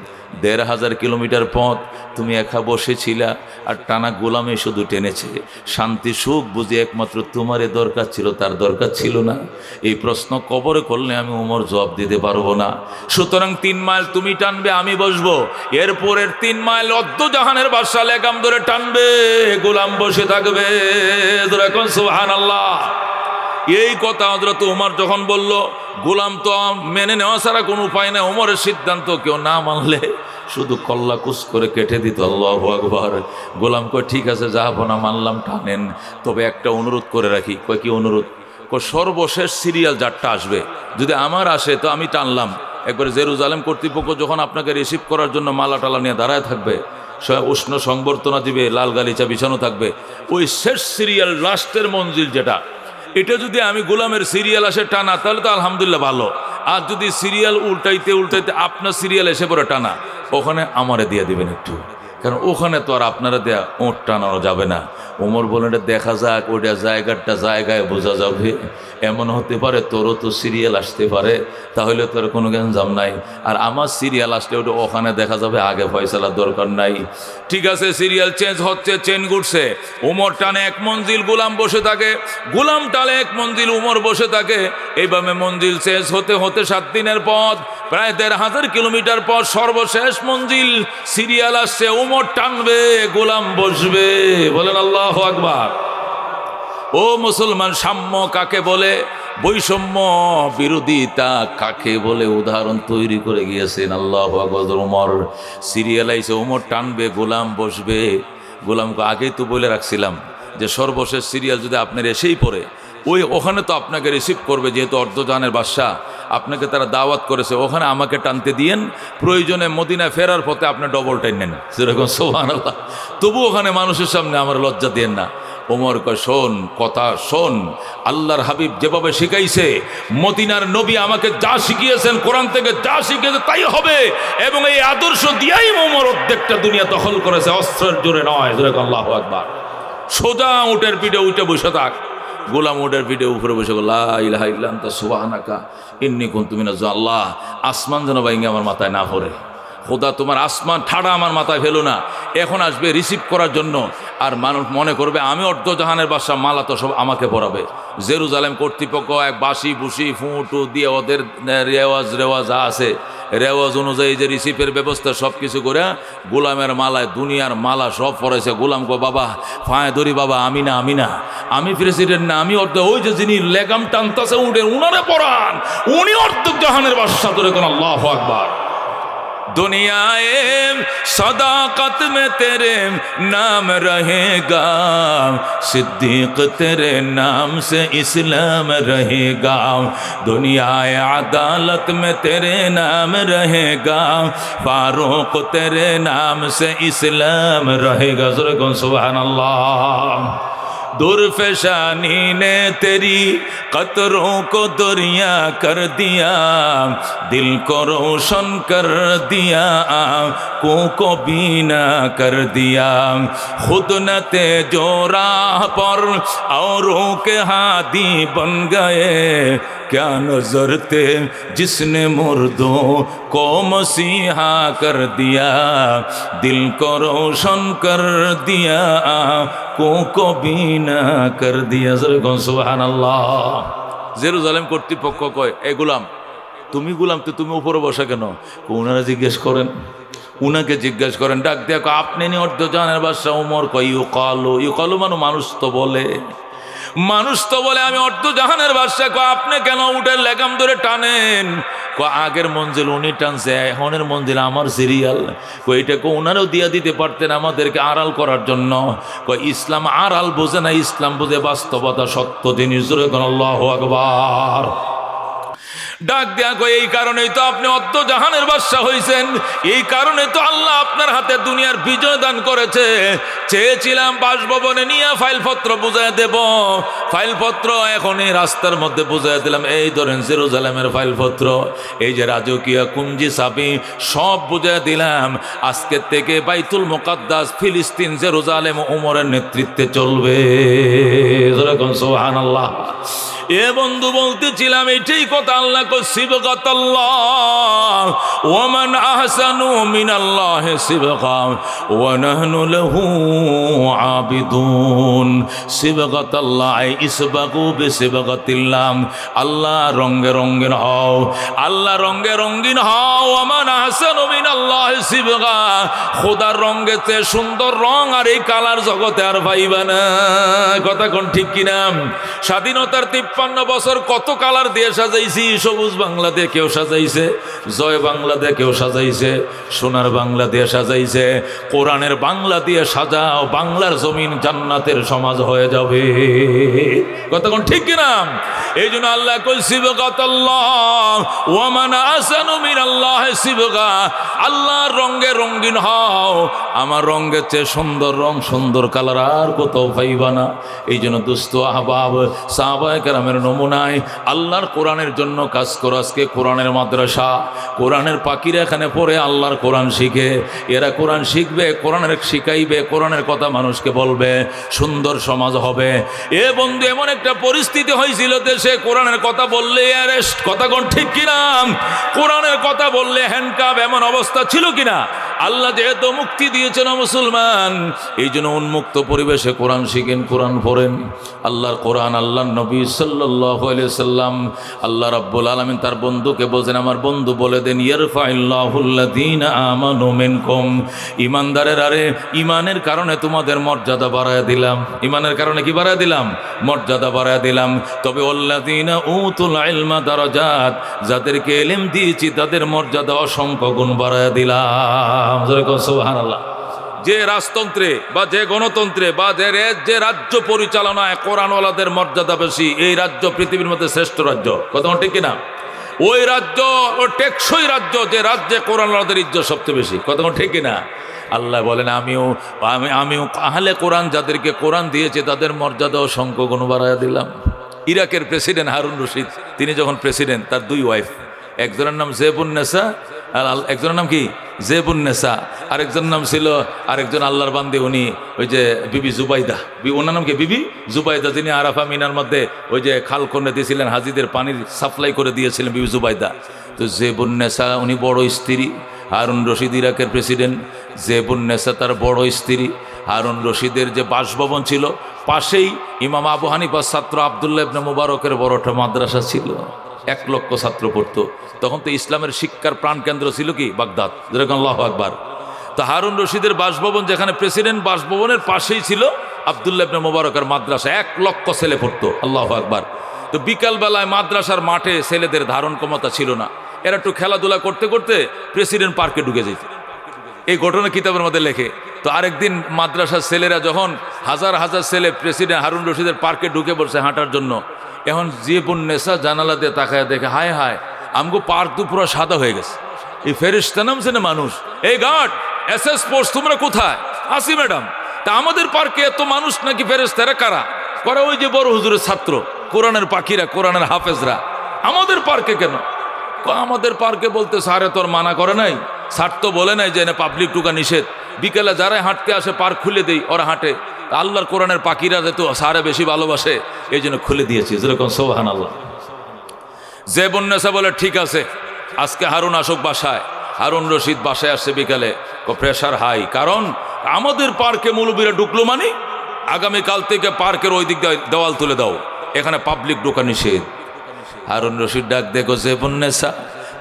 1,500 কিলোমিটার পথ তুমি একা বসেছিলা, আর টানা গোলামে শুধু টেনেছে, শান্তি সুখ বুঝি একমাত্র তোমারে দরকার ছিল, তার দরকার ছিল না। এই প্রশ্ন কবরে করলে আমি ওমর জবাব দিতে পারবো না। সুতরাং 3 মাইল তুমি টানবে, আমি বসবো, এরপরের 3 মাইল অর্ধ জাহানের বাদশা লেগাম ধরে টানবে, গোলাম বসে থাকবে। এখন সুবহানাল্লাহ। এই কথা হযরত ওমর যখন বলল, গোলাম তো মেনে নেওয়া ছাড়া কোনো উপায় নেই, ওমরের সিদ্ধান্ত কেউ না মানলে শুধু কল্লা কুচ করে কেটে দিত। আল্লাহু আকবার। গোলাম কয়, ঠিক আছে জাহাপনা, মানলাম, টানেন, তবে একটা অনুরোধ করে রাখি। কয়, কি অনুরোধ? কয়, সর্বশেষ সিরিয়াল যারটা আসবে, যদি আমার আসে তো আমি টানলাম, একবারে জেরুজালেম কর্তৃপক্ষ যখন আপনাকে রিসিভ করার জন্য মালা টালা নিয়ে দাঁড়ায় থাকবে, উষ্ণ সংবর্ধনা দিবে, লাল গালিচা বিছানো থাকবে, ওই শেষ সিরিয়াল লাস্টের মঞ্জিল যেটা, এটা যদি আমি গোলামের সিরিয়াল আসে টানা, তাহলে তো আলহামদুলিল্লাহ ভালো। আর যদি সিরিয়াল উল্টাইতে উল্টাইতে আপনার সিরিয়াল এসে পড়ে টানা, ওখানে আমারে দিয়ে দিবেন একটু, কারণ ওখানে তো আর আপনারা দেয়া ওঁট টানানো যাবে না। ওমর বলেন, এটা দেখা যাক, ওইটা জায়গায় বোঝা যাবে, এমন হতে পারে তোরও তো সিরিয়াল আসতে পারে, তাহলে তোর কোনো গ্যাঞ্জাম নাই, আর আমার সিরিয়াল আসলে ওটা ওখানে দেখা যাবে, আগে ফয়সালার দরকার নাই। ঠিক আছে, সিরিয়াল চেঞ্জ হচ্ছে, চেন ঘুরছে, ওমর টানে 1 মঞ্জিল, গোলাম বসে থাকে, গোলাম টালে 1 মঞ্জিল, ওমর বসে থাকে। এইভাবে মঞ্জিল শেষ হতে হতে 7 দিনের পথ, প্রায় 1,500 কিলোমিটার পর সর্বশেষ মঞ্জিল সিরিয়াল আসছে, ওমর টানবে, গোলাম বসবে। বলেন আল্লাহু আকবার। ও মুসলমান, সাম্য কাকে বলে, বৈষম্য বিরোধিতা কাকে বলে, উদাহরণ তৈরি করে গিয়েছেন। আল্লাহু আকবার। ওমর সিরিয়াল আইছে, ওমর টানবে, গোলাম বসবে। গোলামকে আগেই তো বলে রাখছিলাম যে সর্বশেষ সিরিয়াল যদি আপনার এসেই পড়ে, ওখানে তো আপনাকে রিসিভ করবে, যেহেতু অর্ধজাহানের বাদশা, আপনাকে তারা দাওয়াত করেছে, ওখানে আমাকে টানতে দিয়েন, প্রয়োজনে মদিনায় ফেরার পথে আপনি ডবল টাইন নেন, সেরকম সুবহানাল্লাহ, তবু ওখানে মানুষের সামনে আমার লজ্জা দিয়েন না। ওমর কয়, শোন, কথা শোন, আল্লাহর হাবিব যেভাবে শিখাইছে, মদিনার নবী আমাকে যা শিখিয়েছেন, কোরআন থেকে যা শিখিয়েছে তাই হবে, এবং এই আদর্শ দিয়াই ওমর অর্ধেকটা দুনিয়া দখল করেছে, অস্ত্রের জোরে নয়। আল্লাহু আকবার। সোজা উটের পিঠে উঠে বসে থাক। গোলাম উটের পিঠে উপরে বসে, লা ইলাহা ইল্লা আনতা সুবহানাকা ইন্নী কুনতু মিনাজ জালিমিন। আল্লাহ, আসমান যেন ভাঙে আমার মাথায় না পড়ে, খোদা তোমার আসমান ঠাড়া আমার মাথায় ফেলো না। এখন আসবে রিসিভ করার জন্য, আর মানুষ মনে করবে আমি অর্ধজাহানের বাদশা, মালা তো সব আমাকে পরাবে। জেরুজালেম কর্তৃপক্ষ এক বাসি বুসি ফুঁটু দিয়ে ওদের রেওয়াজ আছে, রেওয়াজ অনুযায়ী যে রিসিপের ব্যবস্থা সব কিছু করে গোলামের মালায়, দুনিয়ার মালা সব পড়েছে। গোলাম গো, বাবা ফাঁয়ে ধরি, বাবা আমি না, আমি প্রেসিডেন্ট না, আমি অর্ধ, ওই যে যিনি লেগাম টানতেছে উঠে, উনারে পড়ান, উনি অর্ধজাহানের বাদশা। ধরে কোন আল্লাহু আকবার। दुनियाए सदाकत में तेरे नाम रहेगा, सिद्दीक तेरे नाम से इस्लाम रहेगा, दुनियाए अदालत में तेरे नाम रहेगा, फारूक तेरे नाम से इस्लाम रहेगा। सुभान अल्लाह। दुर्फेशानी ने तेरी कतरों को दरिया कर दिया, दिल को रोशन कर दिया, आँखों को बीना कर दिया। खुद न थे जो राह पर औरों के हादी बन गए, क्या नजर थे जिसने मुर्दों को मसीहा कर दिया, दिल को रोशन कर दिया, आँखों को बीना कर दिया। সুবহানাল্লাহ। জেরুজালেম কর্তৃপক্ষ কয়, এ গোলাম, তুমি গোলাম তো তুমি উপরে বসা কেন? ওনারা জিজ্ঞেস করেন, উনাকে জিজ্ঞেস করেন, ডাক দেখো আপনি নি অর্ধ জানের বাদশাহ উমর? কয় ইউকালু, ইউকালু মানে মানুষ তো বলে, মানুষ তো বলে আমি অর্ধ জাহানের বাদশা। কয় আপনি কেন উটের লেগাম ধরে টানেন? কয় আগের মঞ্জিল উনি টানছে, এখনের মঞ্জিল আমার সিরিয়াল। কয় এটাকে ওনারাও দিয়া দিতে পারতেন আমাদেরকে আড়াল করার জন্য। কয় ইসলাম আড়াল বোঝে না, ইসলাম বোঝে বাস্তবতা, সত্য জিনিস। আল্লাহু আকবার। ডাক দেয়া কয় এই কারণেই তো আপনি অর্ধ জাহানের বাদশা হয়েছেন, এই কারণে তো আল্লাহ আপনার হাতে দুনিয়ার বিজয় দান করেছে। চেয়েছিলাম বাসভবনে নিয়ে ফাইলপত্র বুঝাই দেব, ফাইলপত্র এখন এই রাস্তার মধ্যে বুঝাই দিলাম। এই ধরেন জেরুজালেমের ফাইলপত্র, এই যে রাজকীয় কুঞ্জি চাবি সব বুঝাই দিলাম। আজকের থেকে বাইতুল মুকাদ্দাস ফিলিস্তিন জেরুজালেম উমরের নেতৃত্বে চলবে। সুবহানাল্লাহ। এ বন্ধু বলতেছিলাম এইটাই কথা। আল্লাহ কো সিবগাতাল্লাহ ওয়া মান আহসানু মিনাল্লাহি সিবগা ওয়া নাহনু লাহু আবিদুন। সিবগাতাল্লাহ ইসবাগু বিসিবগাতিল্লাহ, আল্লাহ রঙে রঙিন হও, আল্লাহ রঙে রঙিন হও। ওয়া মান আহসানু মিনাল্লাহি সিবগা, খোদার রঙেতে সুন্দর রং আর এই কালার জগতে আর পাইবা না। কথা কোন ঠিক কিনা? স্বাধীনতার 53 বছর কত কালার দিয়ে সাজাইছি। সবুজ বাংলা দিয়ে কেউ সাজাইছে, জয় বাংলা দিয়ে কেউ সাজাইছে, সোনার বাংলা দিয়ে সাজাইছে। কোরআনের বাংলা দিয়ে সাজাও, বাংলার জমিন জান্নাতের সমাজ হয়ে যাবে। কতক্ষণ ঠিক কিনা? এই জন্য আল্লাহ কই সিবগাতাল্লাহ ওয়া মান আহসানু মিনাল্লাহি সিবগা, আল্লাহর রঙে রঙিন হও। আমার রঙের চেয়ে সুন্দর রং, সুন্দর কালার আর কোথাও পাইবা না। এই জন্য দোস্ত আহবাব সাহাবায়ে কেরামের নমুনায় আল্লাহর কোরআনের জন্য কাজ করো। আজকে কোরআনের মাদ্রাসা, কোরআনের পাখিরা এখানে পড়ে আল্লাহর কোরআন শিখে। এরা কোরআন শিখবে, কোরআনের শিখাইবে, কোরআনের কথা মানুষকে বলবে, সুন্দর সমাজ হবে। এ বন্ধু এমন একটা পরিস্থিতি হয়েছিল দেশে, কোরআনের কথা বললে অ্যারেস্ট। কথা কোন ঠিক কিনা? কোরআনের কথা বললে হ্যান্ডকাপ, এমন অবস্থা ছিল কিনা? আল্লাহ যেহেতু মুক্তি দিয়েছেন মুসলমান, এই জন্য উন্মুক্ত পরিবেশে কোরআন শিখেন, কোরআন পড়েন। আল্লাহর কোরআন, আল্লাহর নবী সাল্লাল্লাহু আলাইহি সাল্লাম, আল্লাহ রাব্বুল আলামিন তার বন্ধুকে বলছেন, আমার বন্ধু বলে দেন, ইয়ারফাইল্লাহুল্লাযীনা আমানু মিনকুম, ইমানদারের আরে ইমানের কারণে তোমাদের মর্যাদা বাড়ায় দিলাম। ইমানের কারণে কি বাড়ায় দিলাম? মর্যাদা বাড়ায় দিলাম। তবে আল্লাযীনা উতুল ইলমা দারাজাত, যাদেরকে ইলম দিয়েছি তাদের মর্যাদা অসংখ্য গুণ বাড়ায় দিলাম। সুবহানাল্লাহ। যে রাজতন্ত্রে বা যে গণতন্ত্রে বা যে রাজ্য পরিচালনায় কোরআনওয়ালাদের মর্যাদা বেশি, এই রাজ্য পৃথিবীর মধ্যে শ্রেষ্ঠ রাজ্য। কথা ঠিক কিনা? ওই রাজ্য ও টেকসই রাজ্য যে রাজ্যে কোরআনওয়ালাদের ইজ্জত সবচেয়ে বেশি। কথা ঠিক কিনা? আল্লাহ বলেন, আমিও আহলে কোরআন যাদেরকে কোরআন দিয়েছে তাদের মর্যাদা অসংখ্য গুণ বাড়ায় দিলাম। ইরাকের প্রেসিডেন্ট হারুন রশিদ, তিনি যখন প্রেসিডেন্ট, তার দুই ওয়াইফ, একজনের নাম জেবুন্নেসা আর একজনের নাম কি জেবুন্নেসা, আরেকজনের নাম ছিল, আরেকজন আল্লাহর বান্দে উনি ওই যে বিবি জুবাইদা, ওনার নাম কি বিবি জুবাইদা, যিনি আরাফা মিনার মধ্যে ওই যে খাল করে দিয়েছিলেন, হাজিদের পানির সাপ্লাই করে দিয়েছিলেন বিবি জুবাইদা। তো জেবুন্নেসা উনি বড় স্ত্রী, হারুন রশিদ ইরাকের প্রেসিডেন্ট। জেবুন্নেসা তার বড় স্ত্রী। হারুন রশিদের যে বাসভবন ছিল পাশেই ইমাম আবু হানিফার ছাত্র আব্দুল্লাহ ইবনে মুবারকের বড় একটা মাদ্রাসা ছিল, 1 লক্ষ ছাত্র পড়তো। তখন তো ইসলামের শিক্ষার প্রাণকেন্দ্র ছিল কি বাগদাদ। যেরকম আল্লাহু আকবার। তো হারুন রশিদের বাসভবন, যেখানে প্রেসিডেন্ট বাসভবনের পাশেই ছিল আব্দুল্লাহ ইবনে মুবারকের মাদ্রাসা, 1 লক্ষ ছেলে পড়তো। আল্লাহু আকবার। তো বিকালবেলায় মাদ্রাসার মাঠে ছেলেদের ধারণ ক্ষমতা ছিল না, এরা একটু খেলাধুলা করতে করতে প্রেসিডেন্ট পার্কে ঢুকে যেত। এই ঘটনা কিতাবের মধ্যে লেখে। তো আরেকদিন মাদ্রাসার ছেলেরা যখন হাজার হাজার ছেলে প্রেসিডেন্ট হারুন রশিদের পার্কে ঢুকে পড়ছে হাঁটার জন্য, এখন জেবুন্নেসা জানালা দিয়ে তাকায় দেখে, হায় হায়, আমগো পার্ক তো পুরো সাদা হয়ে গেছে, এই ফেরেশতা নামছে না মানুষ। এই গার্ড, এসএস ফোর্স তোমরা কোথায়? আসি ম্যাডাম। তা আমাদের পার্কে এত মানুষ নাকি ফেরেশতারা কারা? করে ওই যে বড় হুজুরের ছাত্র, কোরআনের পাখিরা, কোরআনের হাফেজরা আমাদের পার্কে কেন? আমাদের পার্কে বলতে স্যারে তোর মানা করে নাই, স্যার তো বলে নাই যে না পাবলিক ঢুকা নিষেধ, বিকেলে যারাই হাঁটতে আসে পার্ক খুলে দেই, ওরা হাঁটে। আল্লাহর কোরআনের পাখিরা যেহেতু স্যারে বেশি ভালোবাসে এই জন্য খুলে দিয়েছি, যেরকম সুবহানাল্লাহ। যে বন্যাসা বলে ঠিক আছে আজকে হারুন আসুক বাসায়, হারুন রশিদ বাসায় আসছে বিকালে, প্রেশার হাই, কারণ আমাদের পার্কে মৌলবীরা ঢুকলো মানে আগামীকাল থেকে পার্কের ওই দিক দেওয়াল তুলে দাও, এখানে পাবলিক ঢোকা নিষেধ। হারুন রশিদ ডাক দেখো, যে বন্যাসা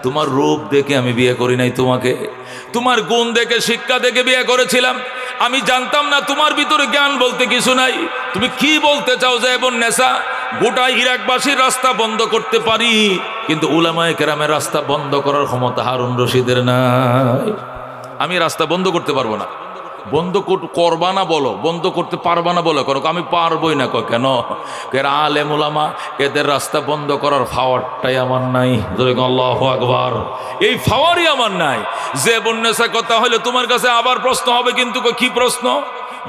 তোমার রূপ দেখে আমি বিয়ে করি নাই তোমাকে, তোমার গুণ দেখে শিক্ষা দেখে বিয়ে করেছিলাম, আমি জানতাম না তোমার ভিতরে জ্ঞান বলতে কিছু নাই। তুমি কি বলতে চাও যে বন্যাসা গোটা ইরাকবাসীর রাস্তা বন্ধ করতে পারি, কিন্তু উলামায়ে কেরামের রাস্তা বন্ধ করার ক্ষমতা হারুন রশিদের নাই। আমি রাস্তা বন্ধ করতে পারবো না। বন্ধ করবা না বলো, বন্ধ করতে পারবা না বলো, করো আমি পারবই না। কেন? এরা আলেম উলামা, এদের রাস্তা বন্ধ করার পাওয়ারটাই আমার নাই। আল্লাহু আকবার, এই পাওয়ারই আমার নাই। যে বন্যাসা কথা হলে তোমার কাছে আবার প্রশ্ন হবে, কিন্তু কি প্রশ্ন?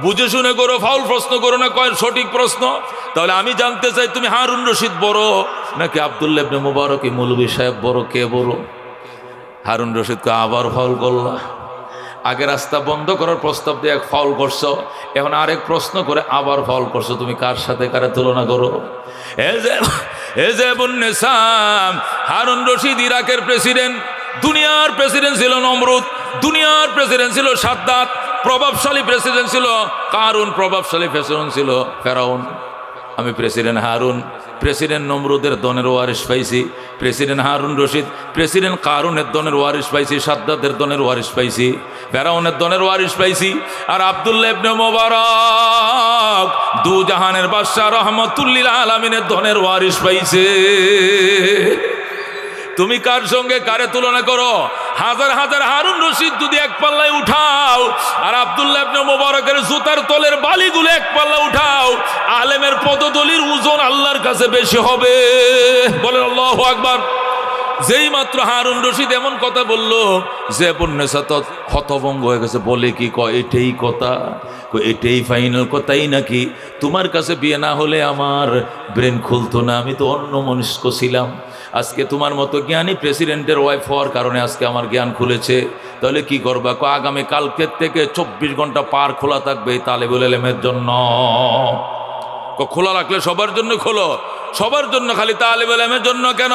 বুঝে শুনে করো, ফাউল প্রশ্ন করো না, কয় সঠিক প্রশ্ন। তাহলে আমি জানতে চাই তুমি হারুন রশিদ বড় নাকি আব্দুল্লাহ ইবনে মুবারক মৌলভী সাহেব বড়, কে বড়? হারুন রশিদকে আবার ফাউল করলা। আগে রাস্তা বন্ধ করার প্রস্তাব দিয়ে এক ফাউল করছো, এখন আরেক প্রশ্ন করে আবার ফাউল করছো। তুমি কার সাথে কারে তুলনা করো? হারুন রশিদ ইরাকের প্রেসিডেন্ট, দুনিয়ার প্রেসিডেন্ট ছিল নমরুদ, দুনিয়ার প্রেসিডেন্ট ছিল সাদ্দাত, প্রভাবশালী প্রেসিডেন্ট ছিল কারুন, প্রভাবশালী প্রেসিডেন্ট ছিল ফেরাউন। আমি প্রেসিডেন্ট হারুন, প্রেসিডেন্ট নমরুদের দনের ওয়ারিশ পাইছি, প্রেসিডেন্ট হারুন রশিদ প্রেসিডেন্ট কারুনের দনের ওয়ারিশ পাইছি, সাদ্দাতের দনের ওয়ারিশ পাইছি, ফেরাউনের দনের ওয়ারিশ পাইছি। আর আব্দুল্লাহ ইবনে মুবারক দু জাহানের বাদশা রহমতুল্লিল আলামিনের দনের ওয়ারিশ পাইছে। তুমি কার সঙ্গে কারে তুলনা করো? হাজার হাজার হারুন রশিদ যদি এক পাল্লায় উঠাও, আর আব্দুল্লাহ ইবনে মুবারকের জুতার তলের বালিগুলো এক পাল্লা উঠাও, আলেমের পদতলির ওজন আল্লাহর কাছে বেশি হবে। বলেন আল্লাহু আকবার। যেই মাত্র হারুন রশিদ এমন কথা বলল, যে বন্যাসা তো হতভঙ্গ হয়ে গেছে, বলে কি কয় এটাই কথা, এটাই ফাইনাল কথাই নাকি? তোমার কাছে বিয়ে না হলে আমার ব্রেন খুলতো না, আমি তো অন্য মনস্ক ছিলাম। আজকে তোমার মতো জ্ঞানী প্রেসিডেন্টের ওয়াইফ হওয়ার কারণে আজকে আমার জ্ঞান খুলেছে। তাহলে কি করবা? আগামী কালকের থেকে 24 ঘন্টা পার খোলা থাকবে এই তালেবুল ইলমের জন্য। খোলা রাখলে সবার জন্য খোলো, সবার জন্য, খালি তালেবুল ইলমের জন্য কেন?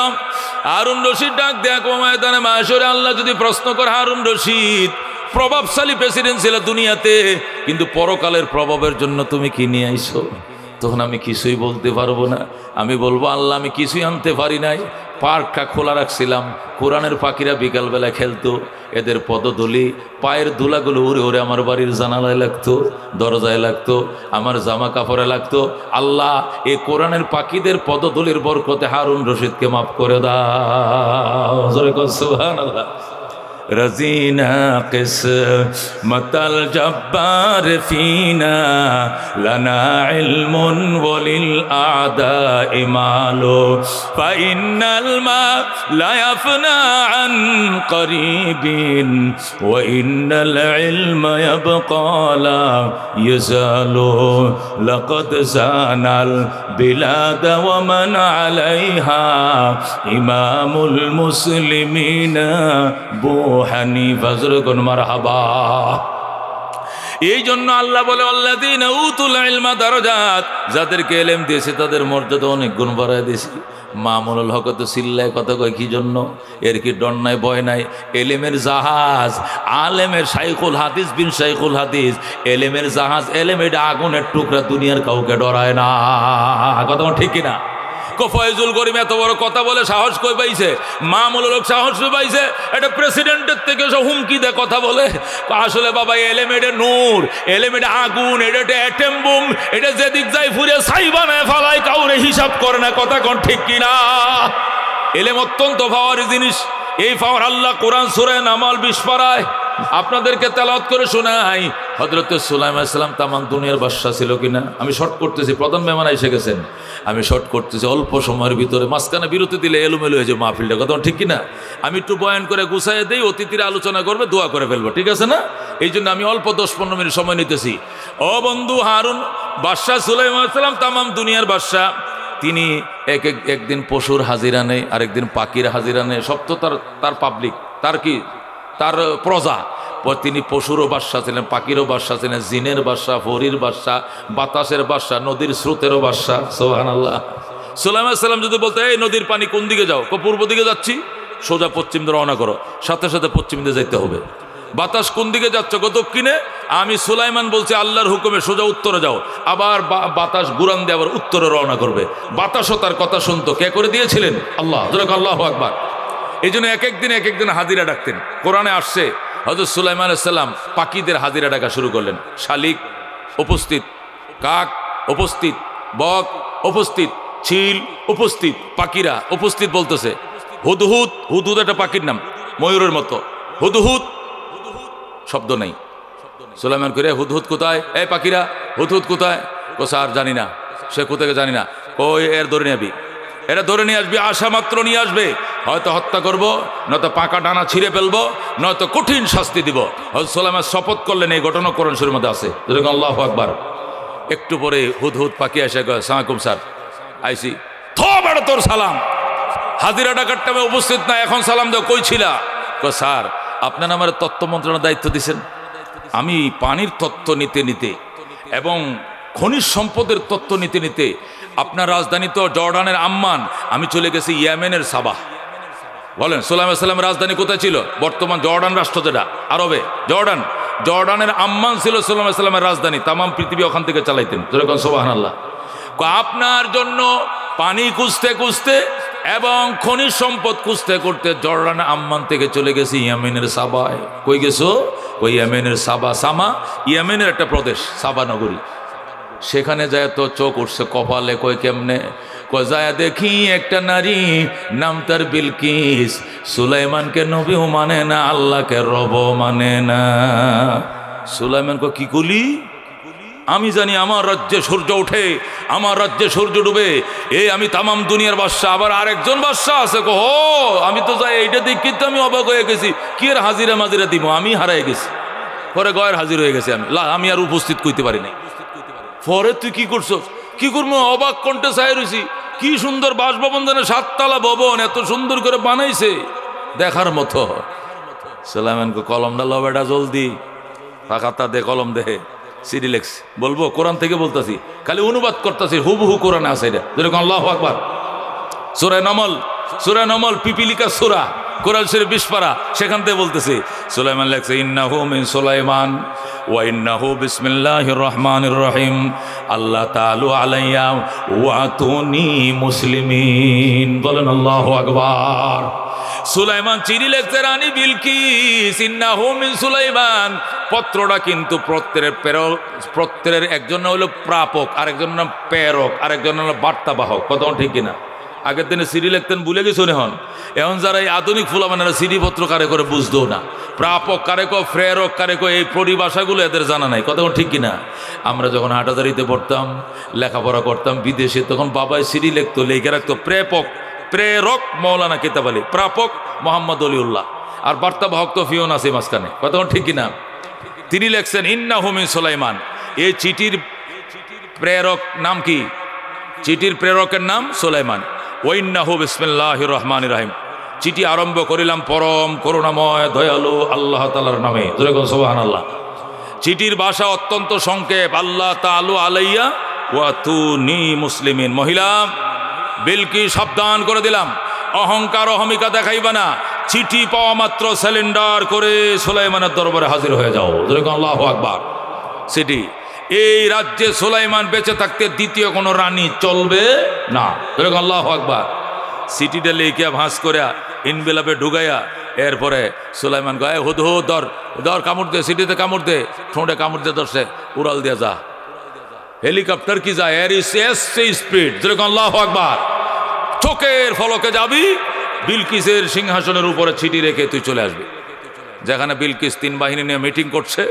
হারুন রশিদ ডাক দেখো ময়দানে মাশরে, আল্লাহ যদি প্রশ্ন করে, হারুন রশিদ প্রভাবশালী প্রেসিডেন্ট ছিল দুনিয়াতে, কিন্তু পরকালের প্রভাবের জন্য তুমি কি নিয়ে আইছো? তখন আমি কিছুই বলতে পারবো না। আমি বলবো, আল্লাহ আমি কিছুই আনতে পারি নাই, পার্কটা খোলা রাখছিলাম, কোরআনের পাখিরা বিকালবেলা খেলতো, এদের পদধূলি পায়ের ধুলাগুলো উড়ে উড়ে আমার বাড়ির জানালায় লাগতো, দরজায় লাগতো, আমার জামা কাপড়ে লাগতো। আল্লাহ এই কোরআনের পাখিদের পদধূলির বরকতে হারুন রশিদকে মাফ করে দাও। সুবহানাল্লাহ। रज़ीना क़िस्मतल जब्बार फ़ीना लना इल्मुन वलिल आदाइ मालो फ़इन्नल मा ला यफ़ना अन क़रीबिन व इन्नल इल्म यबक़ा ला यज़ालो लक़द ज़ानल बिलाद व मन अलैहा इमामुल मुस्लिमीना হানিফা। যুরগুন মারহাবা। এই জন্য আল্লাহ বলে, আল্লাযীনা উতুল ইলমা দারাজাত, যাদেরকে ইলম দিয়েছে তাদের মর্যাদা অনেক গুণ বাড়ায় দিয়েছি। মামুনুল হক তো সিল্লায় কথা কয় কি জন্য? এর কি ডর নাই, ভয় নাই? এলেমের জাহাজ, আলেমের শাইখুল হাদিস বিন শাইখুল হাদিস, এলেমের জাহাজ, এলেম এটা আগুনের টুকরা, দুনিয়ার কাউকে ডরায় না। কথা ঠিক কিনা? ফয়জুল করিম এত বড় কথা বলে সাহস কই পাইছে? মামুনুল হক সাহস পাইছে? এটা প্রেসিডেন্টের থেকে সব হুমকি দেয় কথা বলে। আসলে বাবা এলেম এটা নূর, এলেম এটা আগুন, এটা অ্যাটম বুম, এটা যেদিক যায় ফুরে ছাই বানায় ফালায়, কাউরে হিসাব করে না। কথা কোন ঠিক কিনা? এলেম অত্যন্ত পাওয়ার জিনিস। এই পাওয়ার আল্লাহ কোরআন সূরা নামাল 20 পারায় আপনাদেরকে তেলাওয়াত করে শোনাই। হযরত সুলাইমান আলাইহিস সালাম তামাম দুনিয়ার বাদশা ছিল কিনা? আমি শর্ট করতেছি, প্রধান মেহমান এসে গেছেন, আমি শর্ট করতেছি অল্প সময়ের ভিতরে। মাঝখানে বিরতি দিলে এলোমেলো হয়ে যায় মাহফিলটা, কথা ঠিক কিনা? আমি একটু বয়ান করে গুছাই দেই, অতিথিরা আলোচনা করবে, দোয়া করে ফেলবো, ঠিক আছে না? এই জন্য আমি অল্প 10-15 মিনিট সময় নিতেছি। ও বন্ধু হারুন, বাদশাহ সুলাইমান আলাইহিস সালাম তামাম দুনিয়ার বাদশা। তিনি একদিন পশুর হাজিরা নেই, আরেকদিন পাখির হাজিরা নেই। সব তো তার পাবলিক, তার প্রজা। তিনি পশুরও বাদশা ছিলেন, পাখিরও বাদশা ছিলেন, জিনের বাদশা, ফরির বাদশা, বাতাসের বাদশা, নদীর স্রোতেরও বাদশা। সুবহানাল্লাহ। সুলাইমান আলাইহিস সালাম যদি বলতে, এই নদীর পানি কোন দিকে যাও? পূর্ব দিকে যাচ্ছি, সোজা পশ্চিম দিকে রওনা করো, সাথে সাথে পশ্চিম দিকে যাইতে হবে। বাতাস কোন দিকে যাচ্ছ? দক্ষিণে। আমি সুলাইমান বলছি আল্লাহর হুকুমে সোজা উত্তরে যাও। আবার বাতাস ঘুরান দিয়ে আবার উত্তরে রওনা করবে। বাতাসও তার কথা শুনতো। কে করে দিয়েছিলেন? আল্লাহ। আল্লাহু আকবার। এই জন্য এক একদিন হাজিরা ডাকতেন। কোরআনে আসছে হযরত সুলাইমান আলাইহিস সালাম পাখিদের হাজিরা ডাকা শুরু করলেন। শালিক উপস্থিত, কাক উপস্থিত, বক উপস্থিত, চিল উপস্থিত, পাখিরা উপস্থিত বলতেছে। হুদহুদ, হুদহুদ একটা পাখির নাম, ময়ূরের মতো। হুদহুদ, শব্দ নেই। সুলাইমান করে, হুদহুদ কোথায়? এই পাখিরা, হুদহুদ কোথায়? ও স্যার জানি না। সে কোথায় জানি না। ওই এর ধরে নিয়ে এরা ধরে নিয়ে আসবি, আসা মাত্র নিয়ে আসবে। হয়তো হত্যা করব, নয়তো পাকা ডানা ছিঁড়ে ফেলবো, নয়তো কঠিন শাস্তি দিব। হযরত সুলাইমান শপথ করলেন। এই ঘটনা কোরআন শরীফের মধ্যে আছে। আল্লাহু আকবার। একটু পরে হুদহুদ পাখি এসে কয়, আসসালামু আলাইকুম স্যার, আইসি। থোবড় তোর সালাম, হাজিরা ডাকার টাইমে উপস্থিত না, এখন সালাম দাও, কই ছিলা? কয় স্যার, আপনারা আমার তথ্য মন্ত্রণালয়ের দায়িত্ব দিয়েছেন। আমি পানির তথ্য নিতে নিতে এবং খনিজ সম্পদের তথ্য নিতে নিতে আপনার রাজধানী তো জর্ডানের আম্মান, আমি চলে গেছি ইয়েমেনের সাবাহ। বলেন, সুলাইমান আলাইহিস সালামের রাজধানী কোথায় ছিল? বর্তমান জর্ডান রাষ্ট্র, যেটা আরবে জর্ডানের আম্মান ছিল সুলাইমান আলাইহিস সালামের রাজধানী। তামাম পৃথিবী ওখান থেকে চালাইতেন। যেরকম সুবহানাল্লাহ। আপনার জন্য পানি খুঁজতে খুঁজতে এবং খনিজ সম্পদ খুঁজতে করতে জর্ডানের আম্মান থেকে চলে গেছি ইয়েমেনের সাবায়। কই গেছো? ওই ইয়েমেনের সামা, ইয়েমেনের একটা প্রদেশ, সাবা নগরী। সেখানে যায় তো চোখ উঠছে কপালে। কই কেমনে? কই যায় দেখি একটা নারী, নাম তার বিলকিস। সুলাইমানকে নবীও মানে না, আল্লাহকে রব মানে না। সুলাইমান কি কলি? আমি জানি আমার রাজ্যে সূর্য ওঠে, আমার রাজ্যে সূর্য ডুবে, এই আমি তামাম দুনিয়ার বাদশা। আবার আরেকজন বাদশা আছে। আমি তো যাই এইটা দিক, কিন্তু আমি অবাক হয়ে গেছি। কি এর হাজিরা মাজিরা দিব? আমি হারাই গেছি। পরে গয়ের হাজির হয়ে গেছি আমি আর উপস্থিত করতে পারি নাই। পরে তুই কি করছো? কি করবো? অবাক কণ্ঠে চাই রয়েছি। কি সুন্দর বাসভবন, জানে 7 তলা ভবন, এত সুন্দর করে বানাইছে, দেখার মতো। সুলাইমানকে কলমটা লো বেটা, জলদি ফাঁকাতা দে, কলম দে, সিডি লেখস। বলবো কোরআন থেকে বলতেছি, খালি অনুবাদ করতেছি, হুবহু কোরআনে আছে এটা। যেরকম আল্লাহু আকবার। সূরা নমল পিপিলিকা সূরা, কোরআন শরীফ 20 পারা, সেখান থেকে বলতেছে। সুলাইমান লেখছে, ইন্নাহু মিন সুলাইমান ওয়া ইন্নাহু বিসমিল্লাহির রহমানির রহিম, আল্লাহ তাআলা আলাইয়া ওয়া আতুনি মুসলিমিন। বলেন আল্লাহু আকবার। সুলাইমান চিঠি লিখতে রানী বিলকিস, ইন্নাহু মিন সুলাইমান। পত্রটা কিন্তু পত্রের একজন হলো প্রাপক, আরেকজন নাম প্রেরক, আরেকজন হলো বার্তাবাহক। কথা ঠিক কিনা? আগের দিনে সিডি লিখতেন, ভুলে গেছো এখন যারা এই আধুনিক ফুলামানেরা সিডি পত্র কারে করে বুঝতো না। প্রাপক কারে কো, প্রেরক কারে কো, এই পরিভাষাগুলো এদের জানা নাই। কথা ঠিক কিনা? আমরা যখন হাটাজারিতে পড়তাম, লেখাপড়া করতাম বিদেশে, তখন বাবাই সিডি লিখতো, লিখে রাখতো প্রেরক মৌলানা কিতাব আলী, প্রাপক মোহাম্মদ অলিউল্লাহ, আর বার্তাবাহক তো ফিওন আছে মাঝখানে। কথা ঠিক কিনা? তিনি লেখছেন ইন্নাহু মিন সুলাইমান। এই চিঠির প্রেরক নাম কি? চিঠির প্রেরকের নাম সুলাইমান। ওয়াইন্নাহু বিসমিল্লাহির রহমানির রহিম। চিঠি আরম্ভ করিলাম পরম করুণাময় দয়ালু আল্লাহ তাআলার নামে। সুবহানাল্লাহ। চিঠির ভাষা অত্যন্ত সংক্ষেপ। আল্লাহ তাআলা আলাইয়া ওয়া তুনি মুসলিমিন। মহিলা বিলকিস, সাবধান করে দিলাম, অহংকার অহমিকা দেখাইবা না। চিঠি পাওয়া মাত্র সিলিন্ডার করে সুলাইমানের দরবারে হাজির হয়ে যাও। আল্লাহু আকবার। চিঠি, এই রাজ্যে সুলাইমান বেঁচে থাকতে দ্বিতীয় কোনো রানী চলবে না। আল্লাহু আকবার। চিঠিটা লিখিয়া ভাঁজ করে ইনভেলপে ঢুকাইয়া, এরপরে সুলাইমান গায়ে হুদহুদ দর কামড় দে, চিঠিতে কামড় দে, ঠোঁটে কামড় দে, ধরছে উড়াল দিয়া যা। হেলিকপ্টার কি যায়, এর স্পিড। আল্লাহু আকবার। চোখের ফলকে যাবি, বিলকিসের সিংহাসনের উপরে চিঠি রেখে তুই চলে আসবি। যেখানে বিলকিস 3 বাহিনী নিয়ে মিটিং করছে,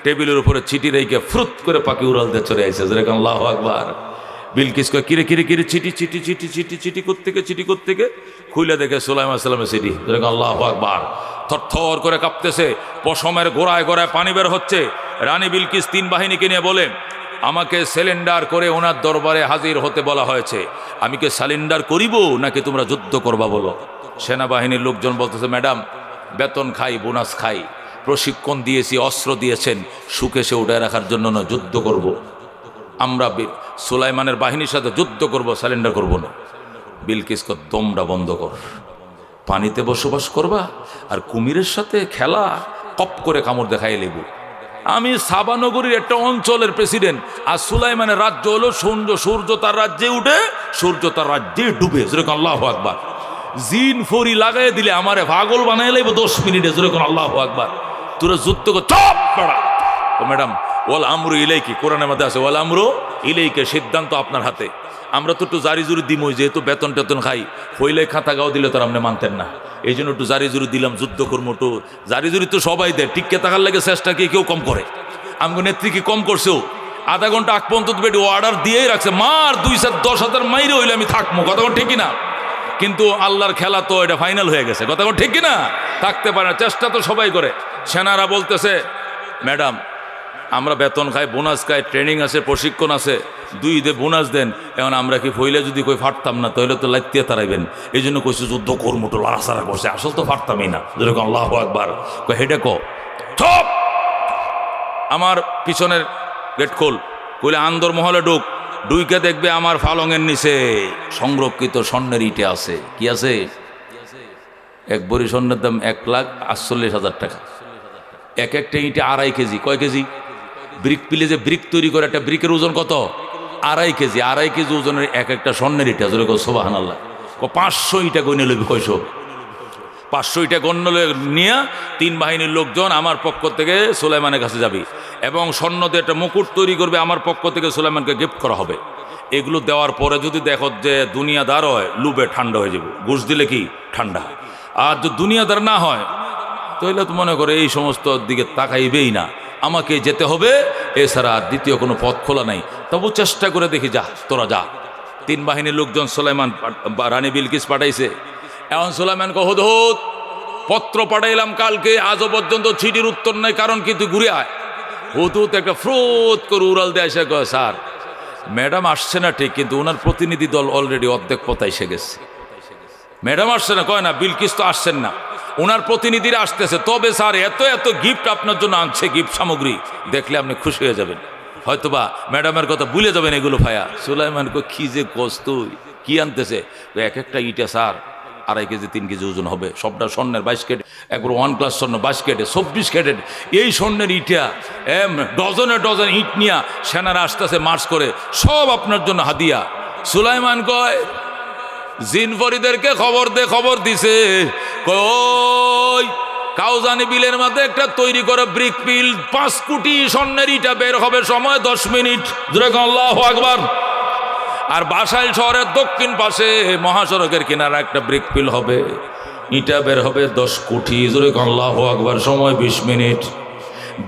টেবিলের উপরে চিঠি রেখে ফ্রুত করে পাখি উড়াল দিয়ে চলে আসছে, যেরকম আল্লাহু আকবার। বিলকিস কয় কিরে কিরে কিরে চিঠি চিঠি চিঠি চিঠি চিঠি কোত্থেকে খুইলে দেখে সুলাইমান আলাইহিস সালামের চিঠি, যেরকম আল্লাহু আকবার। থরথর করে কাঁপতেছে, পশমের গোড়ায় গোড়ায় পানি বের হচ্ছে। রানী বিলকিস 3 বাহিনীকে নিয়ে বলে, আমাকে সিলিন্ডার করে ওনার দরবারে হাজির হতে বলা হয়েছে, আমি কি সিলিন্ডার করিব নাকি তোমরা যুদ্ধ করবা বলো? সেনাবাহিনীর লোকজন বলতেছে, ম্যাডাম বেতন খাই, বোনাস খাই, প্রশিক্ষণ দিয়েছি, অস্ত্র দিয়েছেন, সুখে সে উঠায় রাখার জন্য না, যুদ্ধ করব। আমরা সুলাইমানের বাহিনীর সাথে যুদ্ধ করব, সিলিন্ডার করব না। বিলকিস কর দমটা বন্ধ কর, পানিতে বসবাস করবা আর কুমিরের সাথে খেলা, কপ করে কামড় দেখাই লেবু। আমি সাবা নগরীর একটা অঞ্চলের প্রেসিডেন্ট, আর সুলাইমানের রাজ্য হলো সূর্য তার রাজ্যে উঠে, সূর্য তার রাজ্যে ডুবে, যেরকম আল্লাহু আকবার। জিন ফরি লাগাই দিলে আমারে পাগল বানাই লাইব 10 মিনিটে, যেরকম আল্লাহু আকবার। তোরা যুদ্ধ কর, চপ পড়া। ও ম্যাডাম, ওয়াল আমরু ইলাইকি, কোরআনের মধ্যে আছে ওয়াল আমরু ইলাইকি, সিদ্ধান্ত আপনার হাতে। আমরা তো একটু জারি জুরি দিমই, যেহেতু বেতন টেতন খাই, হইলে খাতা গাও দিলে তো আপনি মানতেন না, এই জন্য একটু জারি জুরি দিলাম, যুদ্ধ করবো। একটু জারি জুরি তো সবাই দেয়, টিককে থাকার লাগে চেষ্টা কি কেউ কম করে? আমাকে নেত্রী কি কম করছেও? আধা ঘন্টা আগ পর্যন্ত বেটি অর্ডার দিয়েই রাখছে, মার 2-10,000 মাইরে হইলে আমি থাকবো, কথা ঠিক কিনা? কিন্তু আল্লাহর খেলা তো এটা ফাইনাল হয়ে গেছে, কথা ঠিক কিনা? থাকতে পারে না, চেষ্টা তো সবাই করে। সেনারা বলতেছে, ম্যাডাম আমরা বেতন খাই, বোনাস খাই, ট্রেনিং আছে, প্রশিক্ষণ আছে, 2 ঈদে বোনাস দেন। এখন আমরা কি ফইলে যদি কই ফাটতাম না, তাহলে তো লাইতে তারাইবেন, এই জন্য কইছে যুদ্ধ করমোটো লড়াছাড়া করছে, আসল তো ফাটতামই না, যেরকম আল্লাহু আকবার। হেডে কো চপ, আমার পিছনের গেট খোল, কইলে আন্দর মহলে ডুইকে দেখবে আমার ফালঙের নিচে সংরক্ষিত স্বর্ণের ইটে আছে। কি আছে? 1 ভরি স্বর্ণের দাম 1,48,000 টাকা। এক একটা ইটে 2.5 কেজি। কয় কেজি? ব্রিক পিলে যে ব্রিক তৈরি করে, একটা ব্রিকের ওজন কত? 2.5 কেজি। 2.5 কেজি ওজনের এক একটা স্বর্ণের ইটা, জোরে কো সুবহানাল্লাহ। 500 ইটা গইনে লইবি, কয়শো? 500 ইটা গণ্য নিয়ে 3 বাহিনীর লোকজন আমার পক্ষ থেকে সুলাইমানের কাছে যাবি, এবং স্বর্ণ দিয়ে একটা মুকুট তৈরি করবে, আমার পক্ষ থেকে সুলাইমানকে গিফট করা হবে। এগুলো দেওয়ার পরে যদি দেখো যে দুনিয়াদার হয়, লুবে ঠান্ডা হয়ে যাবে, ঘুষ দিলে কি ঠান্ডা। আর যদি দুনিয়াদার না হয়, তাহলে তো মনে করে এই সমস্ত দিকে তাকাইবেই না, আমাকে যেতে হবে, এছাড়া আর দ্বিতীয় কোনো পথ খোলা নাই। তবু চেষ্টা করে দেখি, যা তোরা যা। 3 বাহিনীর লোকজন সুলাইমান রানী বিলকিস পাঠাইছে। এখন সুলাইমান কো, হুদহুদ পত্র পাঠাইলাম কালকে, আজও পর্যন্ত চিঠির উত্তর নাই, কারণ কি তুই ঘুরে আয়। হুদহুদ একটা ফ্রুত করে উড়াল দিয়ে এসে কয়, স্যার ম্যাডাম আসছে না ঠিক, কিন্তু ওনার প্রতিনিধি দল অলরেডি অর্ধেক পথে এসে গেছে। ম্যাডাম আসছে না, কয় না বিলকিস তো আসছেন না, ওনার প্রতিনিধিরা আসতেছে। তবে স্যার এত এত গিফট আপনার জন্য আনছে, গিফট সামগ্রী, দেখলে আপনি খুশি হয়ে যাবেন, হয়তোবা ম্যাডামের কথা ভুলে যাবেন এগুলো ভাইয়া। সুলাইমান কো, কি যে কস তুই, কি আনতেছে? এক একটা ইটা স্যার 2.5 কেজি 3 কেজি ওজন হবে, সবটা স্বর্ণের 22 ক্যারেট, একবার 1 ক্লাস স্বর্ণ 22 ক্যারেট, 24 ক্যারেট। এই স্বর্ণের ইটা ডজনে ডজন ইট নিয়া সেনারা আসতেছে মার্চ করে, সব আপনার জন্য হাদিয়া। সুলাইমান কয়, জিনফরিদেরকে খবর দিছে, কই কাউজানি বিলের মধ্যে একটা তৈরি করে ব্রিক পিল, 5 কোটি স্বর্ণের ইটা বের হবে, সময় 10 মিনিট, যেরকম আল্লাহু আকবার। আর বাসাইল শহরের দক্ষিণ পাশে মহাসড়কের কিনারা একটা ব্রিক পিল হবে, ইটা বের হবে 10 কোটি, যেরকম আল্লাহু আকবার, সময় 20 মিনিট।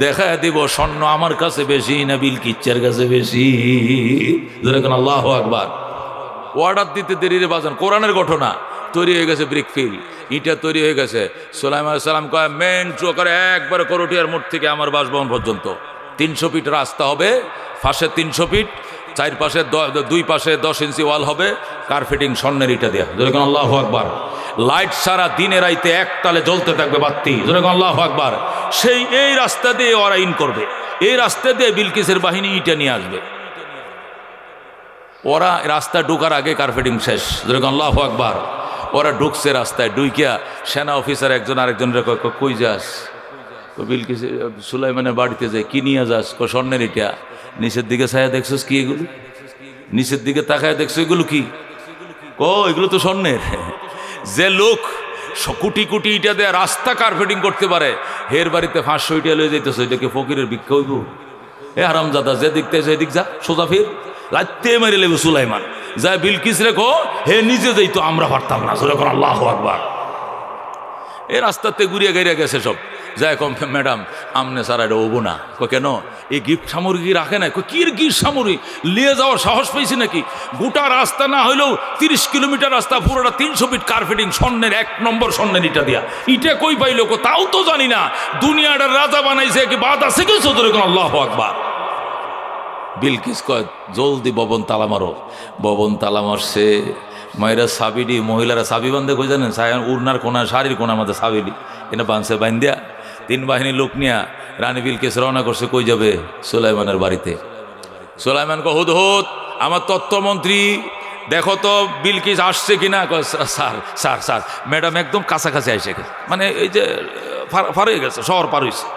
দেখা দিব স্বর্ণ আমার কাছে বেশি না বিলকিসের কাছে বেশি, যেরকম আল্লাহু আকবার। অর্ডার দিতে দেরি রে বাজান, কোরআনের ঘটনা। তৈরি হয়ে গেছে ব্রিক ফিল, ইটা তৈরি হয়ে গেছে। সুলাইমান আলাইহিস সালাম কয়, মেন চোকারে একবার করটিয়ার মোড় থেকে আমার বাসভবন পর্যন্ত 300 ফিট রাস্তা হবে, পাশে 300 ফিট, 4 পাশে 2 পাশে 10 ইঞ্চি ওয়াল হবে, কার্পেটিং স্বর্ণের ইটা দেয়া, যেরকম আল্লাহু আকবার। লাইট সারা দিনে রাইতে একতালে জ্বলতে থাকবে বাতি, যেরকম আল্লাহু আকবার। এই রাস্তা দিয়ে ওরা ইন করবে, এই রাস্তা দিয়ে বিলকিসের বাহিনী ইটা নিয়ে আসবে। ওরা রাস্তা ঢুকার আগে কার্পেটিং শেষ, যেরকম আল্লাহু আকবার। ওরা ঢুকছে রাস্তায়, ঢুকিয়া সেনা অফিসার একজন আরেকজনের কই যাস? বিলকিস সুলাইমানের বাড়িতে যায়। কি নিয়ে যাস? স্বর্ণের ইটা। নিচের দিকে ছায়া দেখছিস কি এগুলো? নিচের দিকে তাকায় দেখছো এগুলো কি? এগুলো তো স্বর্ণের। যে লোক কোটি কোটি ইটা দেয়া রাস্তা কার্পেটিং করতে পারে, হের বাড়িতে 500 ইটা লয়ে যাইতেছে, এটাকে ফকিরের ভিক্ষা হইব? এ হারামজাদা, যে দিকতে এদিক যা, সোজা ফির, লাইতে মেরে লেবে সুলাইমান। যা বিলকিস রেখো, হে নিজে যাই তো আমরা পারতাম না, যেরকম আল্লাহু আকবার। এই রাস্তাতে ঘুরিয়ে গেছে সব। যাই কম ম্যাডাম আমনে স্যার এটা হবো না। কেন এই গিফট সামগ্রী রাখে না? কি গিফট সামগ্রী নিয়ে যাওয়ার সাহস পেয়েছি নাকি? গোটা রাস্তা না হলেও 30 কিলোমিটার রাস্তা পুরোটা 300 ফিট কার্পেটিং, স্বর্ণের 1 নম্বর স্বর্ণের ইটা দিয়া। ইটা কই পাইলো তাও তো জানি না। দুনিয়াটার রাজা বানাইছে কি বাদ আছে কিছু? তোর কোন আল্লাহু আকবার। বিলকিস কয় জলদি ভবন তালা মারো। ভবন তালা মারছে, মায়েরা সাবিডি, মহিলারা সাবি বান্ধে কই জানেন? উড়নার কোনা, শাড়ির কোনার মধ্যে সাবিডি এনে বাঁধছে, বান্ধিয়া 3 বাহিনীর লোক নিয়া রানী বিলকিস রওনা করছে। কই যাবে? সুলাইমানের বাড়িতে। সুলাইমান কয় হুদহুদ আমার তত্ত্বমন্ত্রী, দেখো তো বিলকিস আসছে কিনা। স্যার স্যার স্যার ম্যাডাম একদম কাছাকাছি আইসে গেছে, মানে এই যে পার হয়ে গেছে, শহর পার হয়েছে,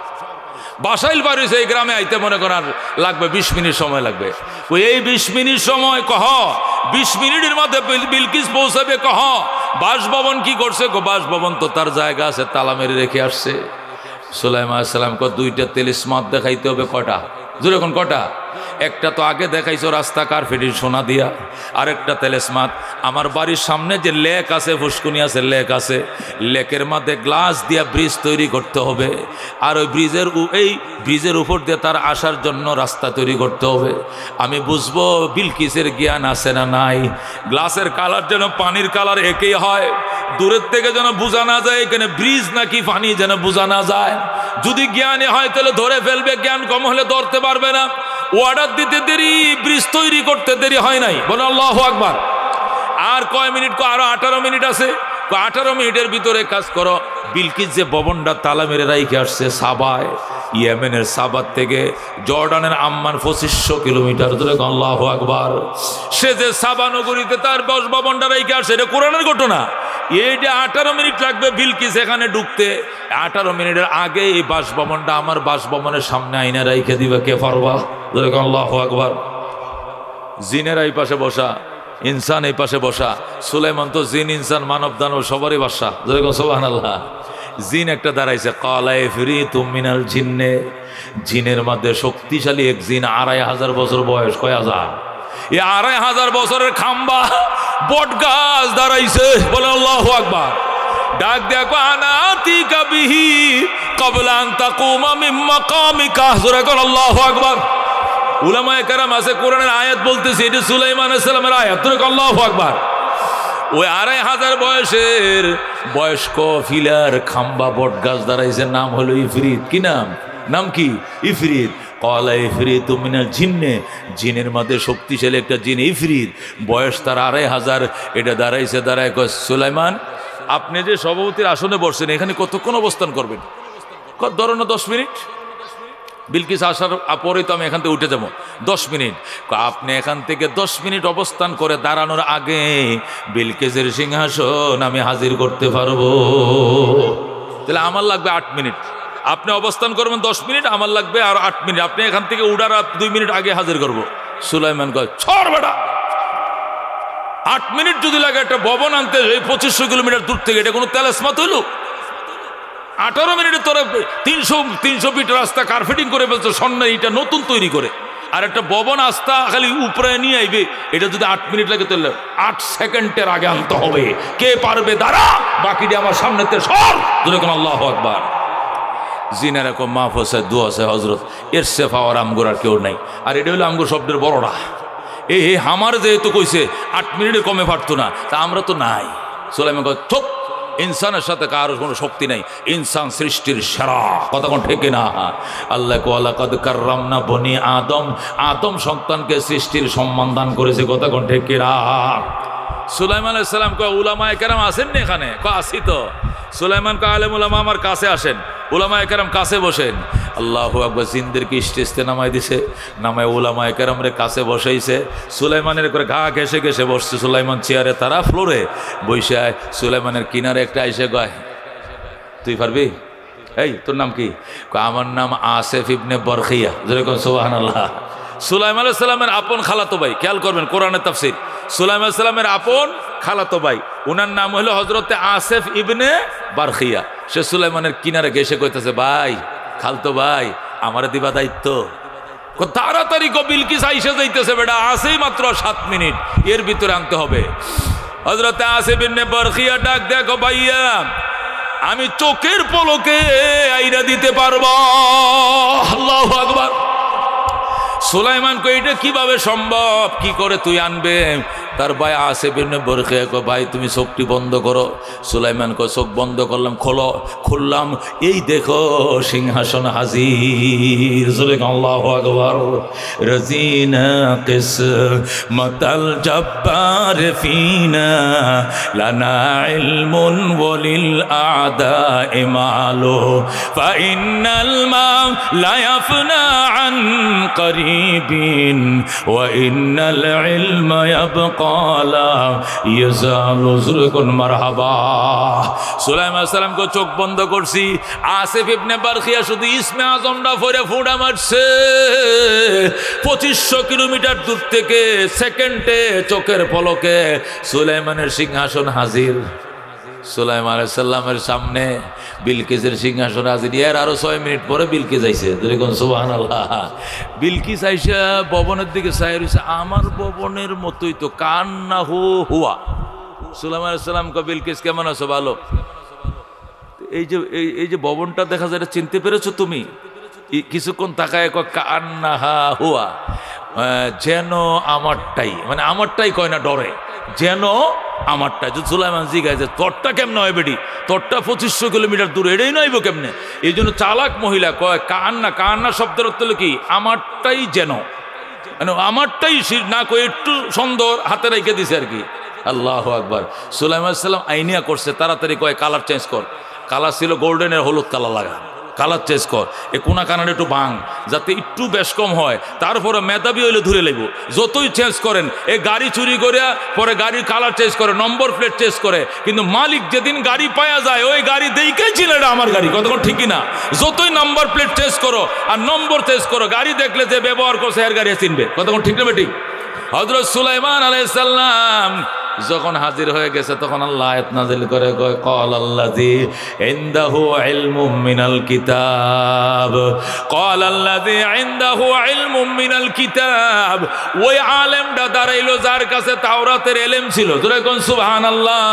বাসাইল পার হয়েছে। এই গ্রামে আইতে মনে করার লাগবে 20 মিনিট সময় লাগবে। ওই এই 20 মিনিট সময় কহ 20 মিনিটের মধ্যে বিলকিস পৌঁছাবে। কহ বাসভবন কি করছে? বাসভবন তো তার জায়গা আছে, তালা মেরে রেখে আসছে। সুলাইমান আলাইহিস সালাম কয় 2টা তেলিসমাত দেখাইতে হবে। কটা? জোরে কোন কটা? একটা তো আগে দেখাইছো রাস্তা কার্পেটিং সোনা দিয়া, আরেকটা তেলেসমাত আমার বাড়ির সামনে যে লেক আছে, ফুসকুনি আছে, লেক আছে, লেকের মধ্যে গ্লাস দিয়া ব্রিজ তৈরি করতে হবে। আর ওই ব্রিজের উপর দিয়ে তার আসার জন্য রাস্তা তৈরি করতে হবে। আমি বুঝবো বিলকিসের জ্ঞান আছে না নাই। গ্লাসের কালার যেন পানির কালার একই হয়, দূরের থেকে যেন বোঝা না যায় এখানে ব্রিজ নাকি পানি, যেন বোঝা না যায়। যদি জ্ঞানে হয় তাহলে ধরে ফেলবে, জ্ঞান কম হলে ধরতে পারবে না। অর্ডার দিতে দেরি, ব্রিজ তৈরি করতে দেরি হয় নাই। বলে আল্লাহু আকবার। আর কয় মিনিট? আরো 18 মিনিট আছে। 18 মিনিটের ভিতরে কাজ করো। বিলকিস যে ভবনটা তালা মেরে রাইখে আসছে সাবায়, ইয়েমেনের সাবার থেকে জর্ডানের আম্মান 2500 কিলোমিটার দূরে। আল্লাহু আকবার। সে যে সাবা নগরীতে তার বাসভবনটা রাইখে আসছে, এটা কোরআনের ঘটনা। এইটা 18 মিনিট লাগবে বিলকিস এখানে ঢুকতে। 18 মিনিটের আগে এই বাসভবনটা আমার বাসভবনের সামনে আইনা রাইখে দিবে কে পারবা? আল্লাহু আকবার। জিনের এই পাশে বসা, ইনসান এই পাশে বসা। সুলাইমান তো জিন, ইনসান, মানব, দানব সবারই বাসা। সুবহানাল্লাহ। জিন একটা দাঁড়াইছে, ক্বালা ইফরিতুম মিনাল জিন্নে। জিনের মধ্যে শক্তিশালী এক জিন, 2500 বছর বয়স। কয় হাজার? এই 2500 বছরের খাম্বা বট গাছ দাঁড়াইছে। বলে আল্লাহু আকবার। ডাক দেখো আনাতিকা বিহি ক্বাবলা আন তাকুমা মিন মাকামিকা। জোরে কর আল্লাহু আকবার। উলামায়ে কেরাম আছে কোরআনের আয়াত বলতেছে এটা সুলাইমান আলাইহিস সালামের আয়াত। জোরে কর আল্লাহু আকবার। ওই 2500 বয়সের বয়স্ক ফিলার খাম্বা বট গাছ দাঁড়াইছে, নাম হলো ইফরিত। কি নাম? নাম কি? ইফরিত। ক্বালা ইফরিতুম মিনাল জিন্নে। জিনের মধ্যে শক্তিশালী একটা জিন ইফরিত, বয়স তার 2500। এটা দাঁড়াইছে, দাঁড়ায় কয় সুলাইমান আপনি যে সভাপতির আসনে বসছেন এখানে কতক্ষণ অবস্থান করবেন? ধরো না 10 মিনিট। বিলকিস আসার পরে তো আমি এখান থেকে উঠে যাবো, 10 মিনিট। আপনি এখান থেকে 10 মিনিট অবস্থান করে দাঁড়ানোর আগে বিলকিসের সিংহাসন আমি হাজির করতে পারবো। তাহলে আমার লাগবে 8 মিনিট। আপনি অবস্থান করবেন 10 মিনিট, আমার লাগবে আর 8 মিনিট। আপনি এখান থেকে উঠার 2 মিনিট আগে হাজির করবো। সুলাইমান কয় ছড় বেটা, 8 মিনিট যদি লাগে একটা ভবন আনতে এই 2500 কিলোমিটার দূর থেকে, এটা কোনো তেলেসমাত হইল? 18 মিনিটে তোরা 300 ফিট রাস্তা কার্পেটিং করে ফেলছে, স্বর্ণ এটা নতুন তৈরি করে। আর একটা ভবন আস্তা খালি উপরে নিয়ে আইবে, এটা যদি 8 মিনিট লাগে তাহলে 8 সেকেন্ডের আগে আনতে হবে। কে পারবে? দাঁড়া, বাকিটা আমার সামনেতে সর। যেরকম আল্লাহু আকবার। জিনের এরকম মাফ হচ্ছে, দোয়া আছে হজরত, এর সে পাওয়ার আমগোর আর কেউ নাই। আর এটা হলো আমগোর শব্দের বড়রা। এই আমার যেহেতু কইছে 8 মিনিটে কমে পারতো না, তা আমরা তো নাই। সুলাইমান কয় চুপ, ইনসানের সাথে কারোর কোনো শক্তি নাই, ইনসান সৃষ্টির সেরা। কথা কোন ঠিক না? আল্লাহ ওয়ালাকাদ কাররামনা বনি আদম, আদম সন্তানকে সৃষ্টির সম্মান দান করেছে। কথা কোন ঠিক না? সুলাইমান আলাইহিস সালাম কয় উলামায়ে কেরাম আছেন না এখানে? কয় আছি তো। সুলাইমান কয় আলেম উলামা আমার কাছে আসেন, উলামায়ে কেরাম কাছে বসেন। আল্লাহু আকবার। জিনদেরকে স্টেজতে নামাই দিছে, নামায় উলামায়ে কেরামরে কাছে বসাইছে। সুলাইমানের করে ঘা ঘেসে ঘেসে বসছে। সুলাইমান চেয়ারে, তারা ফ্লোরে বসে। সুলাইমানের কিনারে একটা আইসে কয় তুই পারবি? এই তোর নাম কি? আমার নাম আসেফ ইবনে বরখিয়া। যেরকম সুবহানাল্লাহ। সুলাইমান আলাইহিস সালামের আপন খালাতো ভাই, খেয়াল করবেন কোরআনের তাফসীর। সুলাইমান আলাইহিস সালামের আপন খালাতো ভাই, ওনার নাম হলো হযরতে আসেফ ইবনে বরখিয়া। সে সুলাইমানের কিনারে ঘেসে কইতেছে ভাই, খালতো ভাই, আমারে দিবা দায়িত্ব। তাড়াতাড়ি বিলকিস আইসা যাইতেছে, বেটা আসেই মাত্র 7 মিনিট, এর ভিতরে আনতে হবে। হযরতে আসেফ ইবনে বরখিয়া ডাক দেখো ভাইয়া, আমি চোখের পলকে আইরা দিতে পারবো। আল্লাহু আকবার। সুলাইমান কই এটা কিভাবে সম্ভব, কি করে তুই আনবে? তার ভাই আসিফ ইবনে বরখিয়া কয় ভাই তুমি চোখটি বন্ধ করো। সুলাইমান কয় চোখ বন্ধ করলাম, খোলো। খুললাম, এই দেখো সিংহাসন হাজির। জোরে আল্লাহু আকবার। রাজিনা কিসমাতাল জব্বার ফিনা লানা ইলমুন ওয়ালিল আদাই মালু ফাইনাল মাওলা ইয়াফনা আন করিবিন ওয়া ইন্নাল ইলমা ইয়াবকা লা ইয়াজালু। যুরকুন মারহাবা। সুলাইমান আলাইহিস সালাম কো চোখ বন্ধ করছি, আসিফ ইবনে বারখিয়া শুধু ইসমে আজমটা ফরে ফুঁড়া মারছে। 2500 কিলোমিটার দূর থেকে সেকেন্ডে চোখের পলকে সুলাইমানের সিংহাসন হাজির। সুলাইমান আলাইহিস সালামের সামনে বিলকিসের সিংহাসন হাজির। এর আরো 6 মিনিট পরে বিলকিস আইছে। দেখুন সুবহানাল্লাহ। বিলকিস আইসা ভবনের দিকে চাই রইছে, আমার ভবনের মতোই তো, কান্না হু হুয়া। সুলাইমান আলাইহিস সালাম কয় বিলকিস কেমন আছো? ভালো। এই যে ভবনটা দেখা যায়, এটা চিনতে পেরেছো তুমি? কিছুক্ষণ তাকায় কয় কান্না হা হুয়া, যেন আমারটাই, মানে আমারটাই কয় না, ডরে, যেন আমারটা। যদি সুলাইমান জিজ্ঞাসা তোরটা কেমন হয় বেটি, তোরটা 2500 কিলোমিটার দূরে, এটাই নইব কেমনে? এই জন্য চালাক মহিলা কয় কান্না, কান্না শব্দের অর্থ হলো কি আমারটাই যেন, মানে আমারটাই না কয়ে একটু সুন্দর হাতে রেখে দিছে আর কি। আল্লাহু আকবার। সুলাইমান সাল্লাম আইনিয়া করছে, তাড়াতাড়ি কয় কালার চেঞ্জ কর। কালার ছিল গোল্ডেনের, হলুদ কালার লাগা, কালার চেঞ্জ কর। এ কোনা কানার একটু ভাঙ যাতে একটু বেশ কম হয়, তারপরে মেধাবী হইলে ধরে লাগবো। যতই চেঞ্জ করেন, এ গাড়ি চুরি করে পরে গাড়ির কালার চেঞ্জ করে, নম্বর প্লেট চেঞ্জ করে, কিন্তু মালিক যেদিন গাড়ি পাওয়া যায় ওই গাড়ি দেখেই ছিল এটা আমার গাড়ি। কতক্ষণ ঠিকই না? যতই নম্বর প্লেট চেঞ্জ করো আর নম্বর চেঞ্জ করো, গাড়ি দেখলে যে ব্যবহার করছে এর গাড়ি চিনবে। কতক্ষণ ঠিক না বেটি? হযরত সুলাইমান আলাইহিস সালাম যখন হাজির হয়ে গেছে তখন আল্লাহ আয়াত নাযিল করে কয় ক্বাল আল্লাযী ইনদাহু ইলমুম মিনাল কিতাব, ক্বাল আল্লাযী ইনদাহু ইলমুম মিনাল কিতাব। ওই আলেমটা দাঁড়াইলো যার কাছে তাওরাতের ইলম ছিল। জোরে কোন সুবহানাল্লাহ।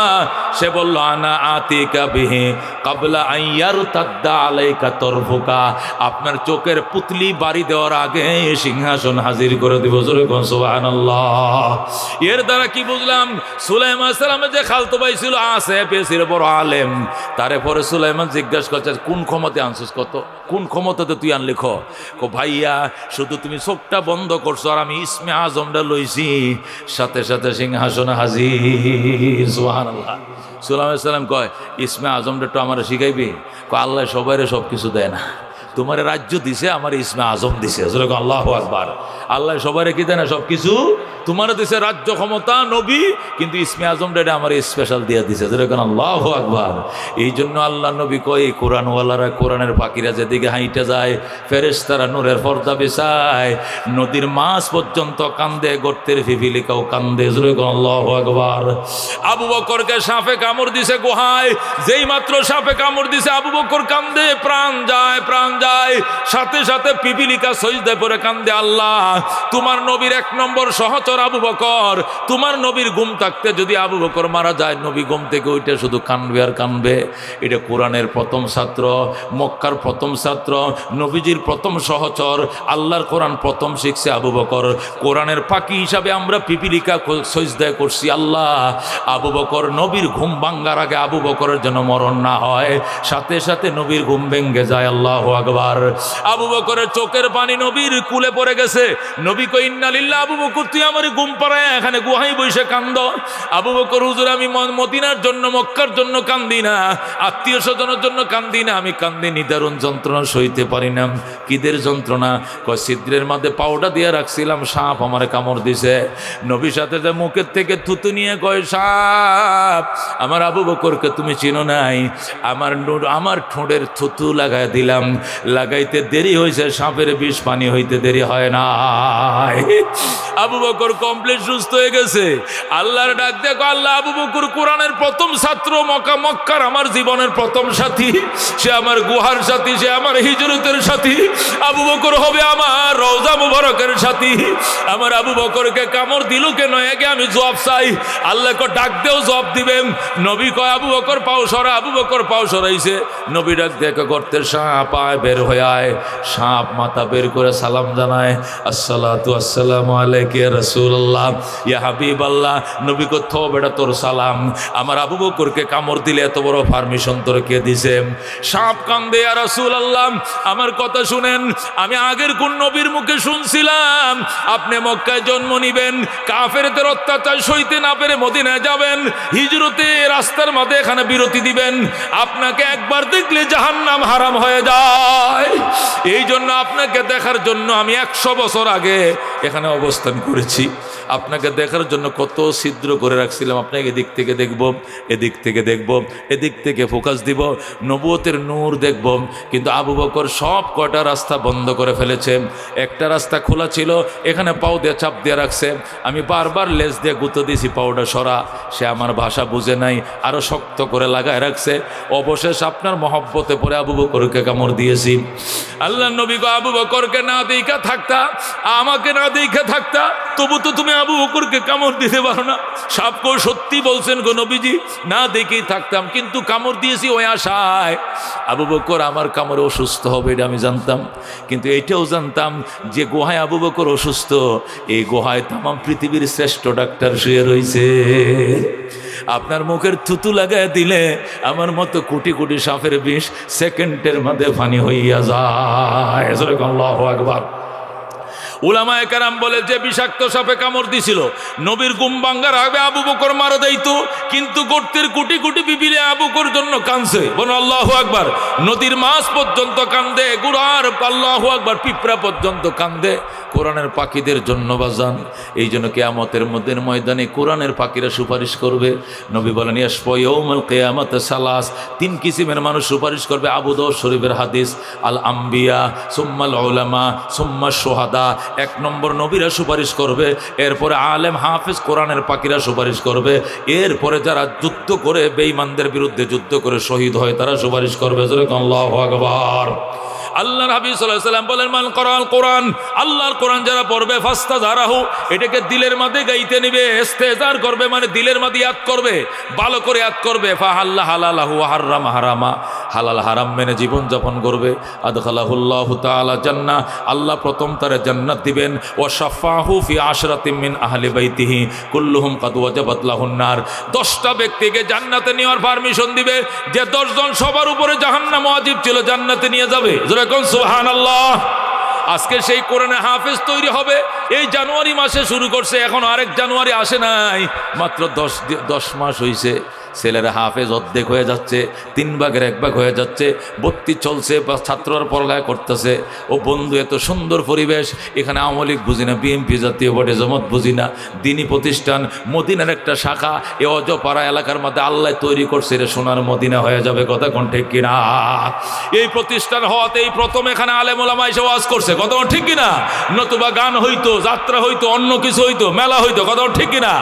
সে বলল আনা আতিকা বিহি ক্বাবলা আন ইয়ারতাদ্দা আলাইকা তরফুকা, আপনার চোখের পুতলি বাড়ি দেওয়ার আগে সিংহাসন হাজির করে দিব। জোরে কোন সুবহানাল্লাহ। এর দ্বারা কি বুঝলাম? সুলাইমান সালামের যে খালতো ভাই ছিল আসিফ, ছিল বড় আলেম। তারপরে সুলাইমান জিজ্ঞাসা করছে কোন ক্ষমতা আনছিস, কত কোন ক্ষমতাতে তুই আনলি? কো ভাইয়া শুধু তুমি চোখটা বন্ধ করছো আর আমি ইসমে আজমটা লইছি, সাথে সাথে সিংহাসন হাজির। সুবহানাল্লাহ। সুলাইমান সালাম কয় ইসমে আজমটা তো আমার শিখাইবি? কয় আল্লাহ সবাইরে সব কিছু দেয় না, তোমার রাজ্য দিছে, আমার ইসমে আজম দিছে। আল্লাহু আকবার। আল্লাহ সবাই কি দেয় না, সব কিছু তোমার দিছে, রাজ্য ক্ষমতা নবী, কিন্তু ইসমে আজমটা এটা আমার স্পেশাল দিয়ে দিছে। যেরকম আল্লাহু আকবার। এই জন্য আল্লাহ নবী কয় কোরআনওয়ালারা, কোরআনের পাখিরা যেদিকে হাইটে যায়, ফেরেশতারা নূরের পর্দা বিছায়, নদীর মাছ পর্যন্ত কান্দে, গর্তের পিপিলিকাও কান্দে। যেরকম আল্লাহু আকবার। আবু বকরকে সাপে কামড় দিছে গুহায়, যেই মাত্র সাপে কামড় দিছে আবু বকর কান্দে, প্রাণ যায়, প্রাণ যায়। সাথে সাথে পিপিলিকা সজদায় পড়ে কান্দে, আল্লাহ তোমার নবীর 1 নম্বর সহচর আবু বকর, তোমার নবীর ঘুম থাকতে যদি আবু বকর মারা যায়, নবী ঘুম থেকে ওইটা শুধু কানবে আর কানবে। এটা কোরআনের প্রথম ছাত্র, মক্কার প্রথম ছাত্র, নবীজির প্রথম সহচর, আল্লাহর কোরআন প্রথম শিখছে আবু বকর। কোরআনের পাখি হিসাবে আমরা পিপিলিকা সজদায় করছি, আল্লাহ আবু বকর নবীর ঘুম ভাঙ্গার আগে আবু বকরের যেন মরণ না হয়। সাথে সাথে নবীর ঘুম ভেঙ্গে যায়। আল্লাহু আকবার। আবু বকরের চোখের পানি নবীর কুলে পড়ে গেছে। নবী কই ইন্না লিল্লাহ, আবু বকর তুই আমার ঘুম পাড়ায় এখানে গুহায় বসে কান্দ। আবু বকর হুজুর আমি মদিনার জন্য, মক্কার জন্য কান্দি না, আত্মীয় স্বজনের জন্য কান্দি না, আমি কান্দি নিদারুণ যন্ত্রণা সইতে পারি না। কিদের যন্ত্রণা? কয় ছিদ্রের মধ্যে পাউডার দিয়ে রাখছিলাম, সাপ আমার কামড় দিছে। নবীর সাথে যে মুখের থেকে থুতু নিয়ে কয় সাপ, আমার আবু বকরকে তুমি চিনো নাই, আমার ঠোঁটের থুতু লাগাই দিলাম, লাগাইতে দেরি হয়েছে, সাপের বিষ পানি হইতে দেরি হয় না। আবু বকর বকর কমপ্লিট সুস্থ হয়ে গেছে। আল্লাহর ডাক দেখো, আল্লাহ আবু বকর কোরআনের প্রথম ছাত্র, মক্কার আমার জীবনের প্রথম সাথী, সে আমার গুহার সাথী, সে আমার হিজরতের সাথী। আবু বকর হবে আমার রওজা মুবারকের সাথী। আমার আবু বকরকে কামড় দিল কেন, আগে আমি জবাব চাই। আল্লাহকে ডাক দেও, জবাব দিবেন। নবী কয় আবু বকর পাও সরা। আবু বকর পাও সরাইছে। নবী ডাক দেখে গর্তের সাপ আয়, বের হয়ে আয়। সাপ মাথা বের করে সালাম জানায়, আসসালাতু আসসালামু আলাইকা ইয়া রাসূলুল্লাহ, ইয়া হাবিবাল্লাহ। নবী কয় থো বেটা তোর সালাম। আমার আবু বকরকে কামড় দিলে এত বড় পারমিশন তোর কে দিছে? সাপ কান্দে, ইয়া রাসূলুল্লাহ আমার কথা শুনেন, আমি আগের কোন নবীর মুখে শুনছিলাম আপনি মক্কায় জন্ম নিবেন, কাফেরদের অত্যাচার সইতে না পেরে মদিনায় যাবেন, হিজরতে রাস্তার মধ্যে এখানে বিরতি দিবেন, আপনাকে একবার দেখলে জাহান্নাম হারাম হয়ে যায়। এই জন্য আপনাকে দেখার জন্য আমি 100 বছর আগে এখানে অবস্থান করেছি। আপনাকে দেখার জন্য কত ছিদ্র করে রাখছিলাম, আপনাকে এদিক থেকে দেখব, এদিক থেকে দেখব, এদিক থেকে ফোকাস দিব, নবুয়তের নূর দেখব। কিন্তু আবু বকর সব কয়টা রাস্তা বন্ধ করে ফেলেছে। একটা রাস্তা খোলা ছিল, এখানে পাও দিয়ে চাপ দিয়ে রাখছে। আমি বারবার লেজ দিয়ে গুঁতো দিয়েছি পাউডার সরা, সে আমার ভাষা বুঝে নাই, আরো শক্ত করে লাগায় রাখছে। অবশেষ আপনার মহব্বতে পড়ে আবু বকরকে কামড় দিয়েছি। আল্লাহ নবী গো, আবু বকরকে না দেখা থাকতা, আমাকে না দেখা থাকতা, তবু তো তুমি আবু বকরকে কামড় দিতে পারো না। সাপ কো সত্যি বলছেন গো নবীজি, না দেখেই থাকতাম, কিন্তু কামড় দিয়েছি ওই আশায় আবু বকর আমার কামড়ে অসুস্থ হবে, এটা আমি জানতাম। কিন্তু এইটাও জানতাম যে গুহায় আবু বকর অসুস্থ, এই গুহায় তামাম পৃথিবীর শ্রেষ্ঠ ডাক্তার শুয়ে রয়েছে। আপনার মুখের থুতু লাগায় দিলে আমার মতো কোটি কোটি সাপের বিষ সেকেন্ডের মধ্যে পানি হইয়া যায়। আল্লাহু আকবার। উলামায়ে কেরাম বলে যে বিষাক্ত সাপে কামড় দিছিল, নবীর ঘুম ভাঙ্গার আগে আবু বকর মারা যাইতো, কিন্তু গর্তের কোটি কোটি বিবিলে আবু বকর জন্য কাঁদছে। বলো আল্লাহু আকবার। নদীর মাছ পর্যন্ত কান্দে, গুড়ার আল্লাহু আকবার, পিঁপড়া পর্যন্ত কান্দে কোরআনের পাখিদের জন্য বাজান। এই জন্য কিয়ামতের ময়দানে কোরআনের পাখিরা সুপারিশ করবে। নবী বলেন ইয়াশফাউল কিয়ামত সালাস, 3 কিসিমের মানুষ সুপারিশ করবে। আবু দাউদ শরীফের হাদিস, আল আম্বিয়া সুম্মাল উলামা সুম্মা শুহাদা। 1 নম্বর নবীরা সুপারিশ করবে, এরপরে আলেম হাফেজ কোরআনের পাখিরা সুপারিশ করবে, এরপরে যারা যুদ্ধ করে বেঈমানদের বিরুদ্ধে যুদ্ধ করে শহীদ হয় তারা সুপারিশ করবে। আল্লাহু আকবার। আল্লাহর হাবিব সাল্লাল্লাহু আলাইহি ওয়াসাল্লাম বলেন মান করাল কোরআন, আল্লাহর কোরআন যারা পড়বে ফাস্তাযারাহু, এটাকে দিলের মধ্যে গাইতে নিবে, ইস্তেজার করবে মানে দিলের মধ্যে ইয়াদ করবে, ভালো করে ইয়াদ করবে। ফাহাল্লা হালালাহু ওয়া হারামা হারামা, হালাল হারাম মেনে জীবন যাপন করবে। আদখালাহুল্লাহু তাআলা জান্নাহ, আল্লাহ প্রথম তারে জান্নাত দিবেন। ওয়া শাফাহু ফি আশরাতিন মিন আহলি বাইতিহি কুল্লুহুম কাদ ওয়াজাবাত লাহুন নার, 10টা ব্যক্তিকে জান্নাতে নেওয়ার পারমিশন দিবে, যে 10 জন সবার উপরে জাহান্নাম ওয়াজিব ছিল জান্নাতে নিয়ে যাবে। সুবহানাল্লাহ। আজকে সেই কোরআনে হাফেজ তৈরি হবে। এই জানুয়ারি মাসে শুরু করছে, এখন আরেক জানুয়ারি আসে নাই, মাত্র 10 মাস হয়েছে। ছেলেরা হাফেজ অর্ধেক হয়ে যাচ্ছে, 3 ভাগের 1 ভাগ হয়ে যাচ্ছে, ভর্তি চলছে বা ছাত্ররা পড়ালেখা করতেছে। ও বন্ধু, এত সুন্দর পরিবেশ, এখানে আওয়ামী লীগ বুঝি না, বিএনপি জাতীয় বটে জমাত বুঝি না, দিনী প্রতিষ্ঠান, মদিনার একটা শাখা এ অজপাড়া এলাকার মধ্যে আল্লাহ তৈরি করছে, রে সোনার মদিনা হয়ে যাবে। কথা কোন ঠিক কিনা? এই প্রতিষ্ঠান হওয়াতে এই প্রথম এখানে আলেম ওলামা এসে ওয়াজ করছে। কথা ঠিক কিনা? নতুবা গান হইতো, যাত্রা হইতো, অন্য কিছু হইতো, মেলা হইতো। কথা ঠিক কিনা?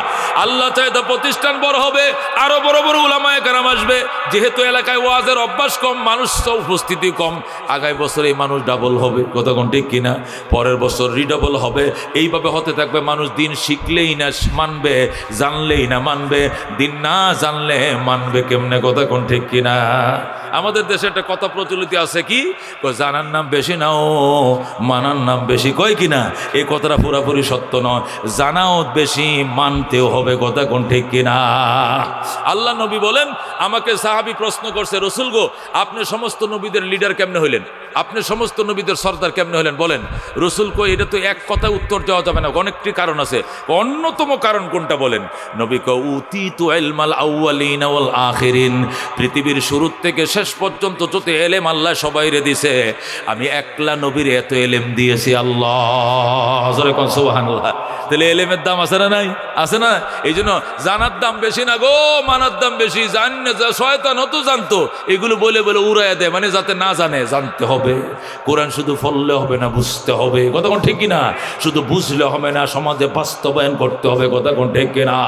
আল্লাহ চাই তো প্রতিষ্ঠান বড় হবে, আরো বড় বড় উলামায়ে কেরাম আসবে। যেহেতু এলাকায় ওয়াজের অভ্যাস কম, মানুষ উপস্থিতি কম, আগামী বছর এই মানুষ ডাবল হবে। কথা কোন ঠিক কিনা? পরের বছর রিডাবল হবে। এইভাবে হতে থাকবে। মানুষ দিন শিখলেই না মানবে, জানলেই না মানবে, দিন না জানলে মানবে কেমনে? কথা কোন ঠিক কিনা? আমাদের দেশে একটা কথা প্রচলিত আছে, কি জানার নাম বেশি নাও মানার নাম বেশি, কয় কিনা? এই কথাটা পুরাপুরি সত্য নয়। জানাও বেশি, মানতেও হবে। কথা কোন ঠিক কিনা? আল্লাহ নবী বলেন, আমাকে সাহাবী প্রশ্ন করছে, রসুল গো আপনি সমস্ত নবীদের লিডার কেমনে হইলেন, আপনি সমস্ত নবীদের সর্দার কেমনে হইলেন বলেন। রসুল কই, এটা তো এক কথায় উত্তর দেওয়া যাবে না, অনেকটি কারণ আছে। অন্যতম কারণ কোনটা বলেন? নবী কয় উতীতু ইলমাল আউয়ালিন ওয়াল আখিরিন, পৃথিবীর শুরু থেকে শেষ পর্যন্ত যত এলেম আল্লাহ সবাইরে দিছে, আমি একলা নবীর এত এলেম দিয়েছি আল্লাহ। সুবহানাল্লাহ। তাহলে এলেমের দাম আছে না নাই? আছে না? এই জন্য জানার দাম বেশি না গো, মানার দাম বেশি। জানে যা শয়তান হতো জানতো, এগুলো বলে বলে উড়াইয়া দেয়, মানে যাতে না জানে। জানতে হবে, কোরআন শুধু পড়লে হবে না, বুঝতে হবে। কথা কোন ঠিক কিনা? শুধু বুঝলে হবে না, সমাজে বাস্তবায়ন করতে হবে। কথা কোন ঠিক কিনা?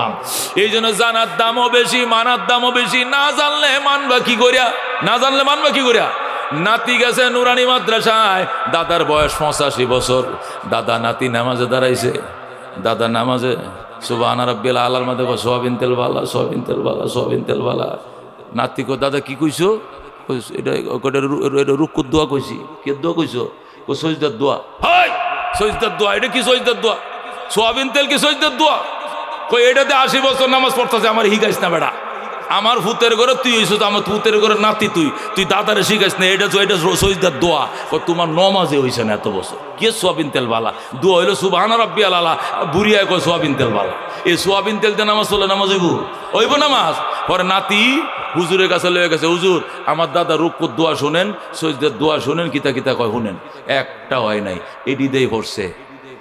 এই জন্য জানার দামও বেশি, মানার দামও বেশি। না জানলে মানবা কি করিয়া? না জানলে মানবা কি করিয়া? নাতি গেছে নুরানি মাদ্রাসায়, দাদার বয়স 85 বছর। দাদা নাতি নামাজে দাঁড়াইছে, দাদা নামাজে সুবহান রাব্বিল আলার মধ্যে সোয়াবিন তেল বালা, সোয়াবিন তেল বালা, সোয়াবিন তেল বালা। নাতি কো দাদা কি কইছো? এটা রুকুর দোয়া কইছি। কে দোয়া কইছো? ও সজদার দোয়া। হাই সজদার দোয়া? এটা কি সজদার দোয়া? সোয়াবিন তেল কি সজদার দোয়া? কই এটাতে 80 বছর নামাজ পড়তেছে, আমার হিগাইস না বেটা। আমার ভূতের ঘরে তুই হইছ, আমার ভূতের ঘরে নাতি তুই দাদারে শিখাইস না। এটা সজদার দোয়া। তোমার নমাজে হইছে না এত বছর। কে সোয়াবিন তেল বালা? দোয়া হইলো সুবহান রাব্বিয়াল আলা। বুড়িয়া কয় সোয়াবিন তেল বালা। এই সোয়াবিন তেল দিয়ে নামাজ চলে? নামাজ হইব নামাজ? পরে নাতি হুজুরের কাছে লয়ে গেছে, হুজুর আমার দাদা রুকুর দোয়া শোনেন, সজদার দোয়া শোনেন, কিতা কিতা কয় শুনেন। একটা হয় নাই, এটি দিয়ে পড়ছে,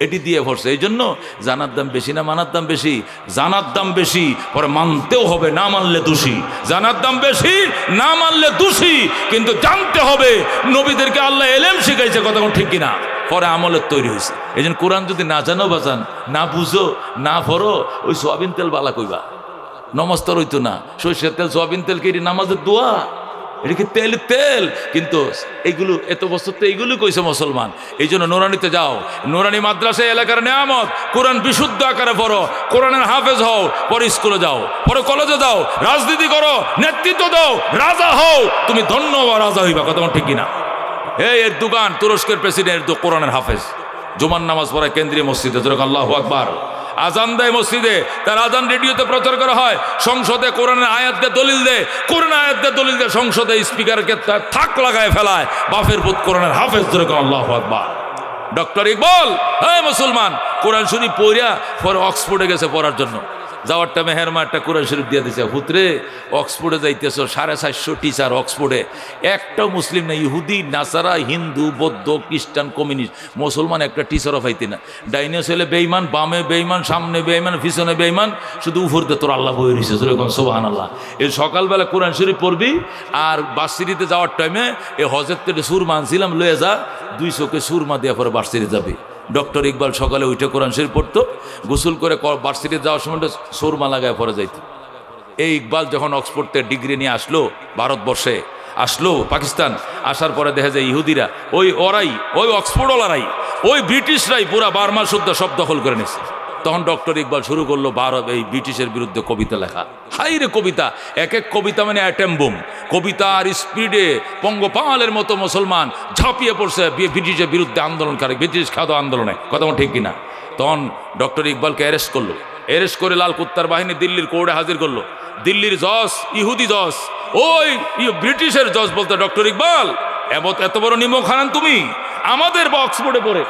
এটি দিয়ে পড়ছে। এই জন্য জানার দাম বেশি না মানার দাম বেশি? জানার দাম বেশি, পরে মানতেও হবে, না মানলে দোষী। জানার দাম বেশি, না মানলে দোষী, কিন্তু জানতে হবে। নবীদেরকে আল্লাহ এলেম শিখাইছে। কথা ঠিক কিনা? পরে আমলের তৈরি হয়েছে। এই জন্য কোরআন যদি না জানো বাজান, না বুঝো, না পড়ো, ওই সোয়াবিন তেল বালা কইবা। নমাজ তো রইতো না। সরষের তেল, সোয়াবিন তেল কি নামাজের দোয়া? এটা কি তেল? তেল। কিন্তু এইগুলো এত বছর তো এইগুলো কইছে মুসলমান। এই জন্য নুরানিতে যাও, নুরানি মাদ্রাসা এলাকার নেয়ামত। কোরআন বিশুদ্ধ আকারে পড়ো, কোরআনের হাফেজ হও, পরে স্কুলে যাও, পরে কলেজে যাও, রাজনীতি করো, নেতৃত্ব দাও, রাজা হও, তুমি ধন্য রাজা হইবা। কথা ঠিক কিনা? এর দোকান তুরস্কের প্রেসিডেন্ট কোরআনের হাফেজ, জুমার নামাজ পড়ায় কেন্দ্রীয় মসজিদে। আল্লাহু আকবার। আজান দেয় মসজিদে, তার আজান রেডিওতে প্রচার করা হয়। সংসদে কোরআনের আয়াত দিয়ে দলিল দেয়, কোরআন আয়াত দিয়ে দলিল দেয়। সংসদে স্পিকারকে থাক লাগায় ফেলায়। বাপের পুত কোরআনের হাফেজ। আল্লাহু আকবার। ডক্টর ইকবাল, হ্যাঁ মুসলমান, কোরআন শরীফ পড়িয়া পরে অক্সফোর্ডে গেছে পড়ার জন্য। যাওয়ার টাইমে হেরমা একটা কোরআন শরীফ দিয়ে দিছে। হুতরে অক্সফোর্ডে যাইতেছ, 450 টিচার অক্সফোর্ডে, একটাও মুসলিম না। ইহুদি, নাসারা, হিন্দু, বৌদ্ধ, খ্রিস্টান, কমিউনিস্ট, মুসলমান একটা টিচারও পাইতে না। ডাইনে ছেলে বেইমান, বামে বেইমান, সামনে বেইমান, পিছনে বেইমান, শুধু উপর দিয়ে তোর আল্লাহ বই রয়েছে। সুবহানাল্লাহ। এই সকালবেলা কোরআন শরীফ পড়বি, আর বার্সিটিতে যাওয়ার টাইমে এই হজের থেকে সুরমা আনছিলাম, লয়ে যা, 2 চোখে সুরমা দিয়ে পরে বার্সিটি যাবি। ডক্টর ইকবাল সকালে উঠে কোরআন শরীফ পড়তো, গোসল করে ভার্সিটিতে যাওয়ার সময় সুরমা লাগায় পরে যাইত। এই ইকবাল যখন অক্সফোর্ড থেকে ডিগ্রি নিয়ে আসলো, ভারতবর্ষে আসলো, পাকিস্তান আসার পরে দেখা যায় ইহুদিরা, ওই অক্সফোর্ডওয়ালারাই, ওই ব্রিটিশরাই পুরা বার্মা শুদ্ধ সব দখল করে নিছে। তখন ডক্টর ইকবাল শুরু করলো এই ব্রিটিশের বিরুদ্ধে কবিতা লেখা। হাই রে কবিতা! এক এক কবিতা মানে অ্যাটেম বোম। কবিতার স্পিডে পঙ্গপালের মতো মুসলমান ঝাঁপিয়ে পড়ছে ব্রিটিশের বিরুদ্ধে আন্দোলনকারী, ব্রিটিশ খাদ্য আন্দোলনে। কথা ঠিক কিনা? তখন ডক্টর ইকবালকে অ্যারেস্ট করলো। অ্যারেস্ট করে লাল কুত্তার বাহিনী দিল্লির কোর্টে হাজির করলো। দিল্লির জজ, ইহুদি জজ, ওই ব্রিটিশের জজ বলতে, ডক্টর ইকবাল, এত বড় নিমক হারান তুমি? আমাদের অক্সফোর্ডে পড়ে,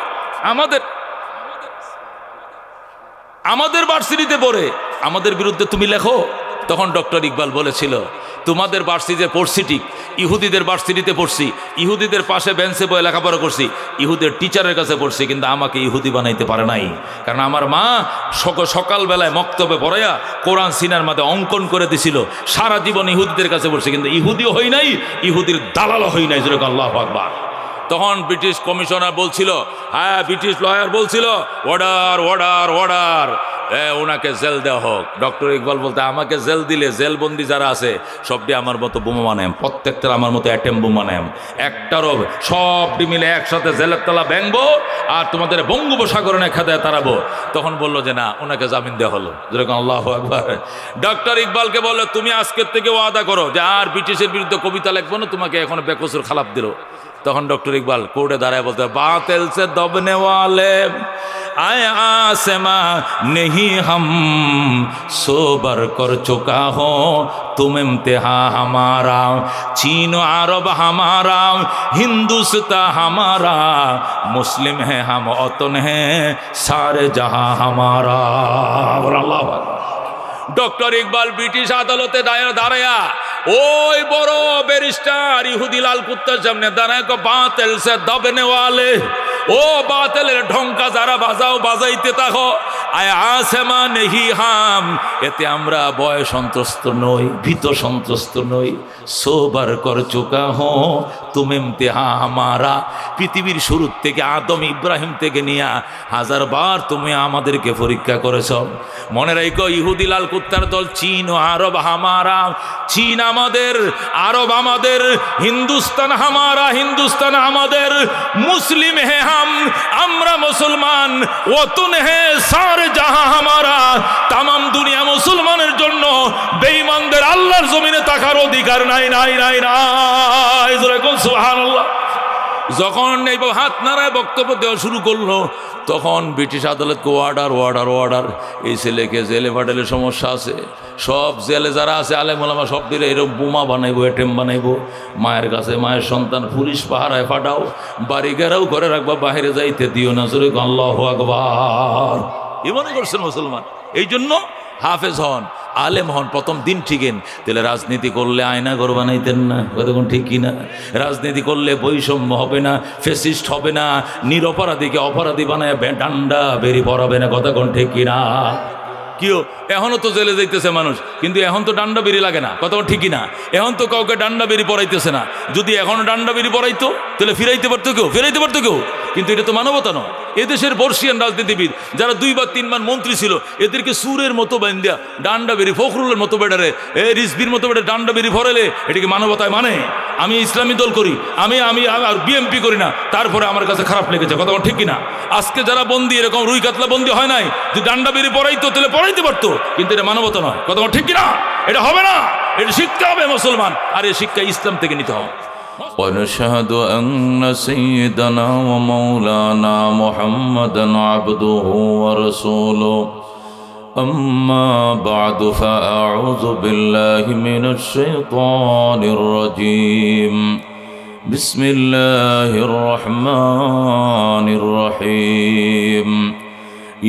আমাদের ভার্সিটিতে পড়ে আমাদের বিরুদ্ধে তুমি লেখো? তখন ডক্টর ইকবাল বলেছিল, তোমাদের ভার্সিটিতে পড়ছি ঠিক, ইহুদিদের ভার্সিটিতে পড়ছি, ইহুদিদের পাশে বেঞ্চে বয়ে লেখাপড়া করছি, ইহুদের টিচারের কাছে পড়ছি, কিন্তু আমাকে ইহুদি বানাইতে পারে নাই। কারণ আমার মা সকালবেলায় মক্তবে পড়াইয়া কোরআন সিনার মাঝে অঙ্কন করে দিছিল। সারা জীবন ইহুদিদের কাছে পড়ছি, কিন্তু ইহুদিও হই নাই, ইহুদির দালালও হই নাই। যেরকম আল্লাহু আকবার। তখন ব্রিটিশ কমিশনার বলছিল, হ্যাঁ ব্রিটিশ লয়ার বলছিল, অর্ডার অর্ডার অর্ডার, ওনাকে জেল দেওয়া হোক। ডক্টর ইকবাল বলতে, আমাকে জেল দিলে জেলবন্দি যারা আছে সবটি আমার মতো বোমা বানাম, প্রত্যেকটার আমার মতো অ্যাটেম বোমা বানাম, একটারও সবটি মিলে একসাথে জেলের তলা ব্যাংবো আর তোমাদের বঙ্গোপসাগরে খেদায় তাড়াবো। তখন বললো যে না, ওনাকে জামিন দেওয়া হলো। যেরকম আল্লাহু আকবার। ডক্টর ইকবালকে বললো, তুমি আজকের থেকে ওয়াদা করো যে আর ব্রিটিশের বিরুদ্ধে কবিতা লিখবো না, তোমাকে এখন বেকসুর খালাপ দিল। তখন ডক্টর ইকবাল কোর্টে দাঁড়ায় বলতে, বাতিল সে দবনে ওয়ালে आए आसमां नहीं हम सोबर कर चुका हो तुम इम्तिहा हमारा चीन अरब हमारा हिंदुस्तान हमारा मुस्लिम है हम वतन है सारे जहां हमारा। ডক্টর ইকবাল ব্রিটিশ আদালতে দাঁড়ায়া ওই বড় ব্যারিস্টার ইহুদি লাল কুত্তার সামনে দাঁড়ায়, বাতিল সে দবনে ওয়ালে, ও বাতিলের ঢঙ্কা যারা বাজাও বাজাইতে থাকো, আয় আসমা নেহি হাম, এতে আমরা ভয় সন্ত্রস্ত নই, ভীত সন্ত্রস্ত নই। সোবার কর চুকা হো তুম ইমতিহা হামারা, পৃথিবীর শুরু থেকে আদম ইব্রাহিম থেকে নিয়ে 1000 বার তুমি আমাদেরকে পরীক্ষা করেছ। মনে রাখো, ইহুদি লাল কুত্তার দল চীন ও আরব হামারা, চীন আমাদের, আরব আমাদের, হিন্দুস্তান হামারা, হিন্দুস্তান আমাদের, মুসলিম হে হাম, আমরা মুসলমান, ওয়াতুন হে সারে জাহা হামারা, তামাম দুনিয়া মুসলমানের জন্য, বেঈমানদের আল্লাহর জমিনে থাকার অধিকার নাই, নাই, নাই, নাই। সুবহানাল্লাহ। যখন এই হাত নাড়ায় বক্তব্য দেওয়া শুরু করলো, তখন ব্রিটিশ আদালতকে অর্ডার, অর্ডার, অর্ডার, এই ছেলেকে জেলে পাঠালে সমস্যা আছে, সব জেলে যারা আছে আলেম ওলামা সব দিলে এরকম বোমা বানাইবো, এটেম বানাইবো, মায়ের কাছে মায়ের সন্তান পুলিশ পাহারায় পাঠাও, বাড়ি ঘেরাও করে রাখবা, বাইরে যাইতে দিও না। জোরে আল্লাহু আকবার। এ মনে করছেন মুসলমান? এই জন্য হাফেজ হন, আলেম হন, প্রথম দিন ঠিকেন। তাহলে রাজনীতি করলে আয়না ঘর বানাইতেন না, কতক্ষণ ঠিক কিনা? রাজনীতি করলে বৈষম্য হবে না, ফেসিস্ট হবে না, নিরপরাধীকে অপরাধী বানায় ডান্ডা বেরি পড়াবে না, কতক্ষণ ঠিক কিনা? কিও এখনও তো জেলে যাইতেছে মানুষ, কিন্তু এখন তো ডান্ডা বেরি লাগে না, কতক্ষণ ঠিক কিনা? এখন তো কাউকে ডান্ডা বেরি পড়াইতেছে না। যদি এখনো ডান্ডা বেরি পড়াইতো তাহলে ফিরাইতে পারতো কেউ, ফিরাইতে পারতো কেউ। কিন্তু এটা তো মানবতা নয়। এদেশের বর্ষিয়ান রাজনীতিবিদ যারা 2 বা 3 বার মন্ত্রী ছিল, এদেরকে সুরের মতো বান্ধিয়া ডান্ডা বেরি, ফখরুলের মতো বেডারে, রিজবির মতো বেডে ডান্ডা বেরি ফরেলে এটাকে মানবতায় মানে? আমি ইসলামী দল করি, আমি আর বিএমপি করি না, তারপরে আমার কাছে খারাপ লেগেছে, কতক্ষণ ঠিক কিনা? আজকে যারা বন্দি, এরকম রুই কাতলা বন্দি হয় নাই, যদি ডান্ডা বেরি পড়াইতো তাহলে পড়াইতে পারতো, কিন্তু এটা মানবতা নয়, কতক্ষণ ঠিক কিনা? এটা হবে না, এটা শিক্ষা হবে মুসলমান, আর এই শিক্ষা ইসলাম থেকে নিতে হবে। ونشهد أن سيدنا ومولانا محمدا عبده ورسوله أما بعد فأعوذ بالله من الشيطان الرجيم بسم الله الرحمن الرحيم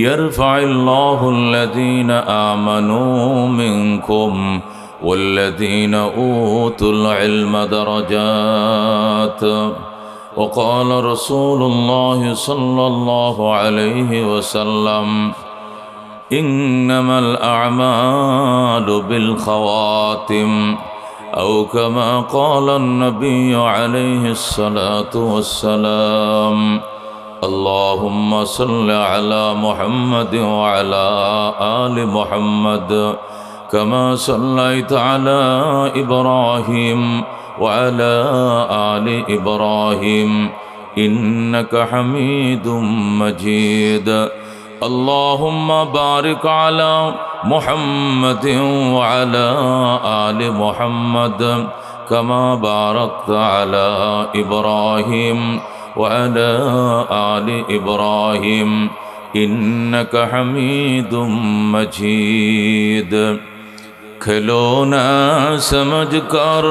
يرفع الله الذين آمنوا منكم والذين أوتوا العلم درجات وقال رسول الله صلى الله عليه وسلم إنما الأعمال بالخواتم أو كما قال النبي عليه الصلاة والسلام اللهم صل على محمد وعلى آل محمد كما صليت على إبراهيم وعلى آل إبراهيم إنك حميد مجيد اللهم بارك على محمد وعلى آل محمد كما باركت على إبراهيم وعلى آل إبراهيم إنك حميد مجيد खिलौना समझ कर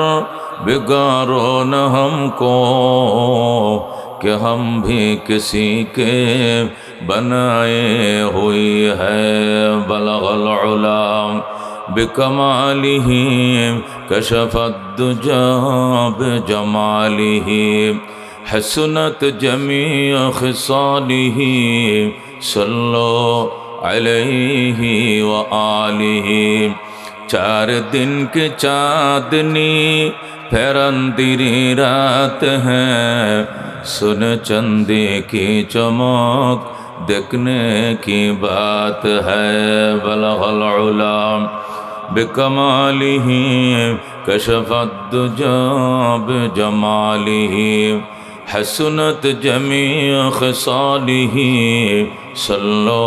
बिगाड़ो न हमको कि हम भी किसी के बनाए हुई है बलगल उला बिकमालिही कशफत दुजा बिजमालिही हसनत जमीअ खिसालिही सल्लो अलैहि व आलिही 4 दिन के चाँदनी फेरंदिरी रात है सुन चंदे की चमक देखने की बात है बलगल उला बिकमालिही कशफत दुजा बिजमालिही हसनत जमीअ खिसालिही सल्लो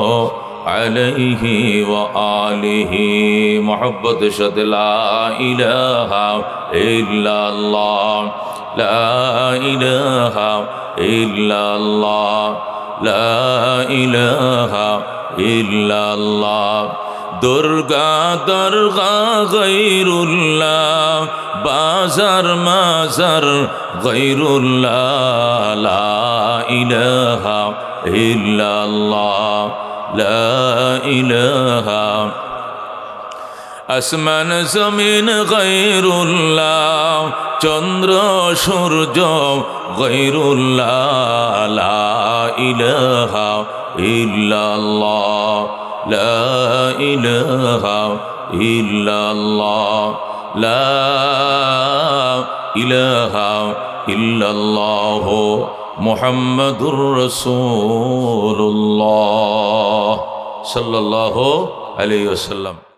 अलैहि व आलिहि मोहब्बत शद ला इलाहा इल्लल्लाह ला इलाहा इल्लल्लाह ला इलाहा इल्लल्लाह दुर्गा दरगा गैरुल्लाह बाजार माजार गैरुल्लाह ला इलाहा इल्लल्लाह ला इलाहा আসমান জমিন গৈরুল্লাহ চন্দ্র সূর্য গৈরুল্লাহ লা ইলাহা ইল্লাল্লাহ লা ইলাহা ইল্লাল্লাহ লা ইলাহা ইল্লাল্লাহ মুহাম্মাদুর রাসূলুল্লাহ সাল্লাল্লাহু আলাইহি ওয়াসাল্লাম।